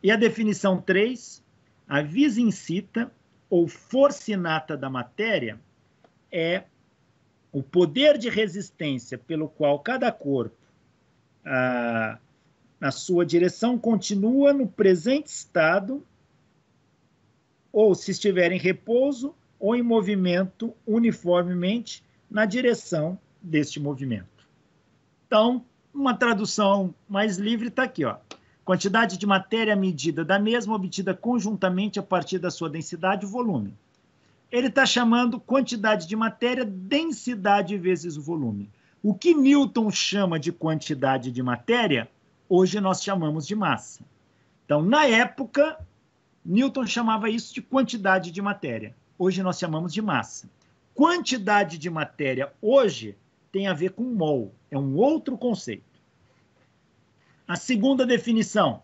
E a definição 3. A vis incita, ou força inata da matéria, é o poder de resistência pelo qual cada corpo, na sua direção, continua no presente estado, ou se estiver em repouso, ou em movimento uniformemente na direção deste movimento. Então, uma tradução mais livre está aqui, ó. Quantidade de matéria medida da mesma, obtida conjuntamente a partir da sua densidade e volume. Ele está chamando quantidade de matéria, densidade vezes o volume. O que Newton chama de quantidade de matéria, hoje nós chamamos de massa. Então, na época, Newton chamava isso de quantidade de matéria. Hoje nós chamamos de massa. Quantidade de matéria hoje tem a ver com mol, é um outro conceito. A segunda definição,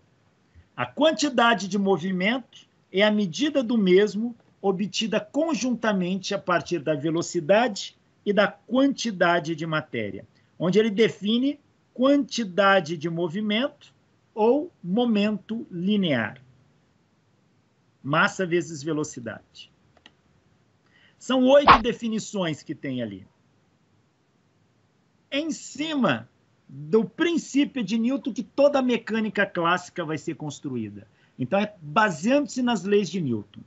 a quantidade de movimento é a medida do mesmo obtida conjuntamente a partir da velocidade e da quantidade de matéria, onde ele define quantidade de movimento ou momento linear. Massa vezes velocidade. São 8 definições que tem ali. Em cima do princípio de Newton que toda a mecânica clássica vai ser construída. Então, é baseando-se nas leis de Newton.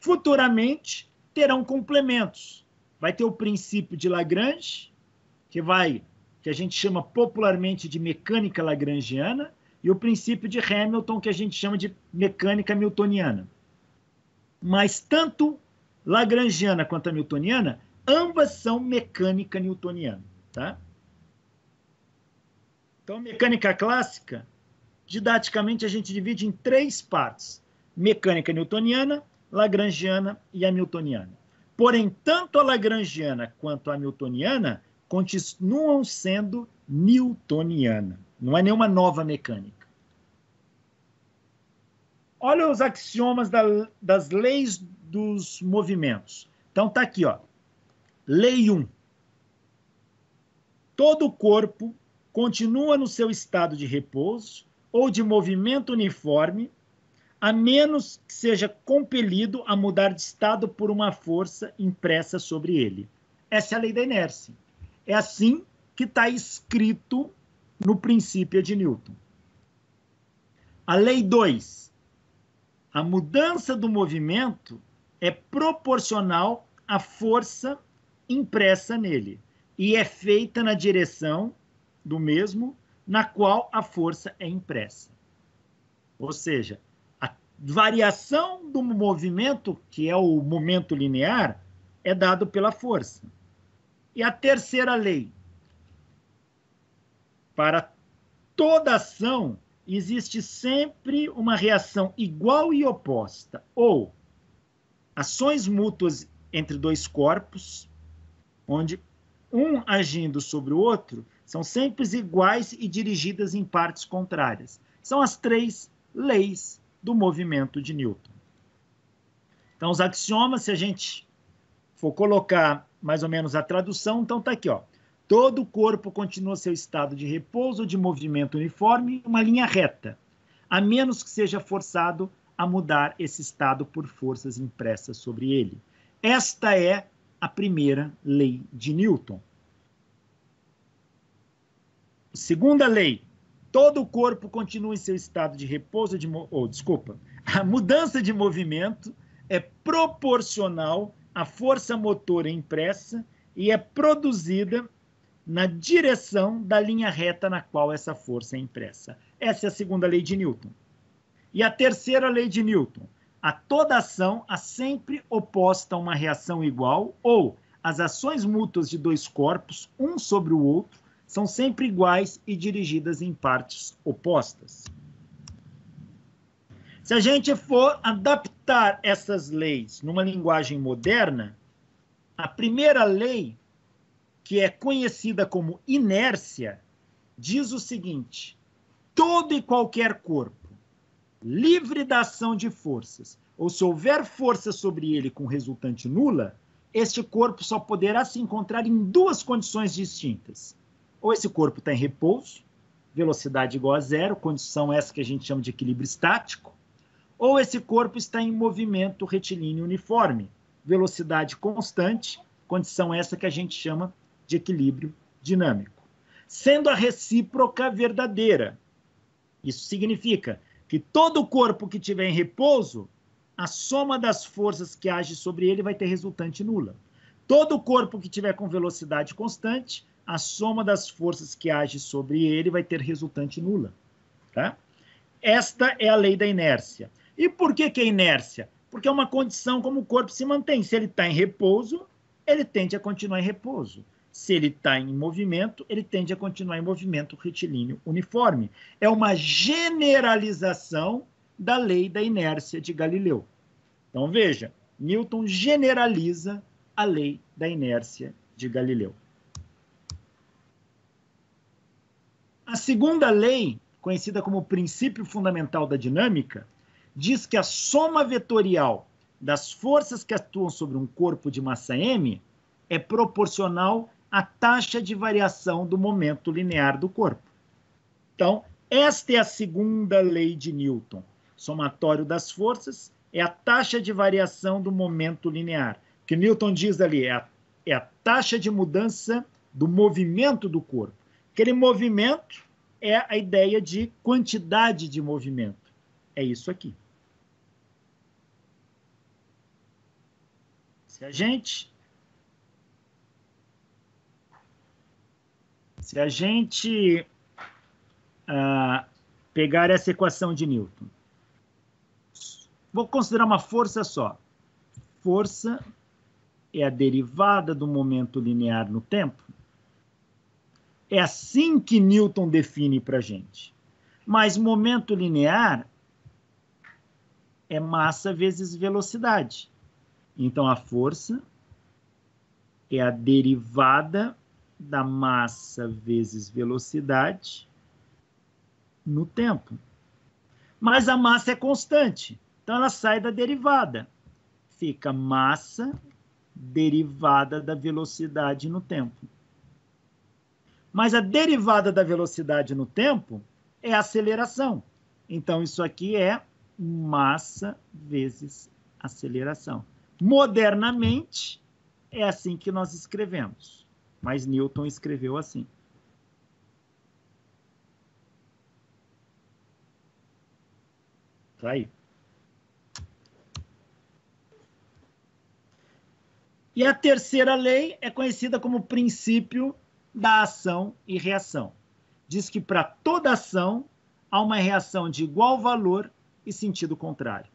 Futuramente, terão complementos. Vai ter o princípio de Lagrange, que a gente chama popularmente de mecânica lagrangiana, e o princípio de Hamilton, que a gente chama de mecânica newtoniana. Mas tanto lagrangiana quanto a newtoniana, ambas são mecânica newtoniana, tá? Então, mecânica clássica, didaticamente, a gente divide em 3 partes. Mecânica newtoniana, lagrangiana e hamiltoniana. Porém, tanto a lagrangiana quanto a hamiltoniana continuam sendo newtoniana. Não é nenhuma nova mecânica. Olha os axiomas das leis dos movimentos. Então, está aqui, ó. Lei 1. Todo corpo continua no seu estado de repouso ou de movimento uniforme, a menos que seja compelido a mudar de estado por uma força impressa sobre ele. Essa é a lei da inércia. É assim que está escrito no princípio de Newton. A lei 2. A mudança do movimento é proporcional à força impressa nele e é feita na direção do mesmo na qual a força é impressa. Ou seja, a variação do movimento, que é o momento linear, é dado pela força. E a terceira lei. Para toda ação, existe sempre uma reação igual e oposta, ou ações mútuas entre 2 corpos, onde um agindo sobre o outro, são sempre iguais e dirigidas em partes contrárias. São as 3 leis do movimento de Newton. Então, os axiomas, se a gente for colocar mais ou menos a tradução, então está aqui, ó. Todo corpo continua seu estado de repouso ou de movimento uniforme em uma linha reta, a menos que seja forçado a mudar esse estado por forças impressas sobre ele. Esta é a primeira lei de Newton. Segunda lei, todo o corpo continua em seu estado de repouso, a mudança de movimento é proporcional à força motora impressa e é produzida na direção da linha reta na qual essa força é impressa. Essa é a segunda lei de Newton. E a terceira lei de Newton, a toda ação há sempre oposta uma reação igual, ou as ações mútuas de dois corpos, um sobre o outro, são sempre iguais e dirigidas em partes opostas. Se a gente for adaptar essas leis numa linguagem moderna, a primeira lei, que é conhecida como inércia, diz o seguinte: todo e qualquer corpo, livre da ação de forças, ou se houver força sobre ele com resultante nula, este corpo só poderá se encontrar em duas condições distintas. Ou esse corpo está em repouso, velocidade igual a zero, condição essa que a gente chama de equilíbrio estático, ou esse corpo está em movimento retilíneo uniforme, velocidade constante, condição essa que a gente chama de equilíbrio dinâmico. Sendo a recíproca verdadeira. Isso significa que todo corpo que estiver em repouso, a soma das forças que age sobre ele vai ter resultante nula. Todo corpo que estiver com velocidade constante, a soma das forças que age sobre ele vai ter resultante nula. Tá? Esta é a lei da inércia. E por que é inércia? Porque é uma condição como o corpo se mantém. Se ele está em repouso, ele tende a continuar em repouso. Se ele está em movimento, ele tende a continuar em movimento retilíneo uniforme. É uma generalização da lei da inércia de Galileu. Então, veja, Newton generaliza a lei da inércia de Galileu. A segunda lei, conhecida como princípio fundamental da dinâmica, diz que a soma vetorial das forças que atuam sobre um corpo de massa m é proporcional à taxa de variação do momento linear do corpo. Então, esta é a segunda lei de Newton. Somatório das forças é a taxa de variação do momento linear. O que Newton diz ali é a taxa de mudança do movimento do corpo. Aquele movimento é a ideia de quantidade de movimento. É isso aqui. Se a gente pegar essa equação de Newton, vou considerar uma força só. Força é a derivada do momento linear no tempo. É assim que Newton define para a gente. Mas momento linear é massa vezes velocidade. Então, a força é a derivada da massa vezes velocidade no tempo. Mas a massa é constante, então ela sai da derivada. Fica massa derivada da velocidade no tempo. Mas a derivada da velocidade no tempo é a aceleração. Então, isso aqui é massa vezes aceleração. Modernamente, é assim que nós escrevemos. Mas Newton escreveu assim. Tá aí. E a terceira lei é conhecida como princípio da ação e reação. Diz que para toda ação há uma reação de igual valor e sentido contrário.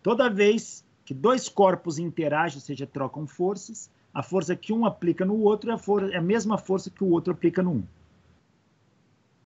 Toda vez que dois corpos interagem, ou seja, trocam forças, a força que um aplica no outro é a mesma força que o outro aplica no um.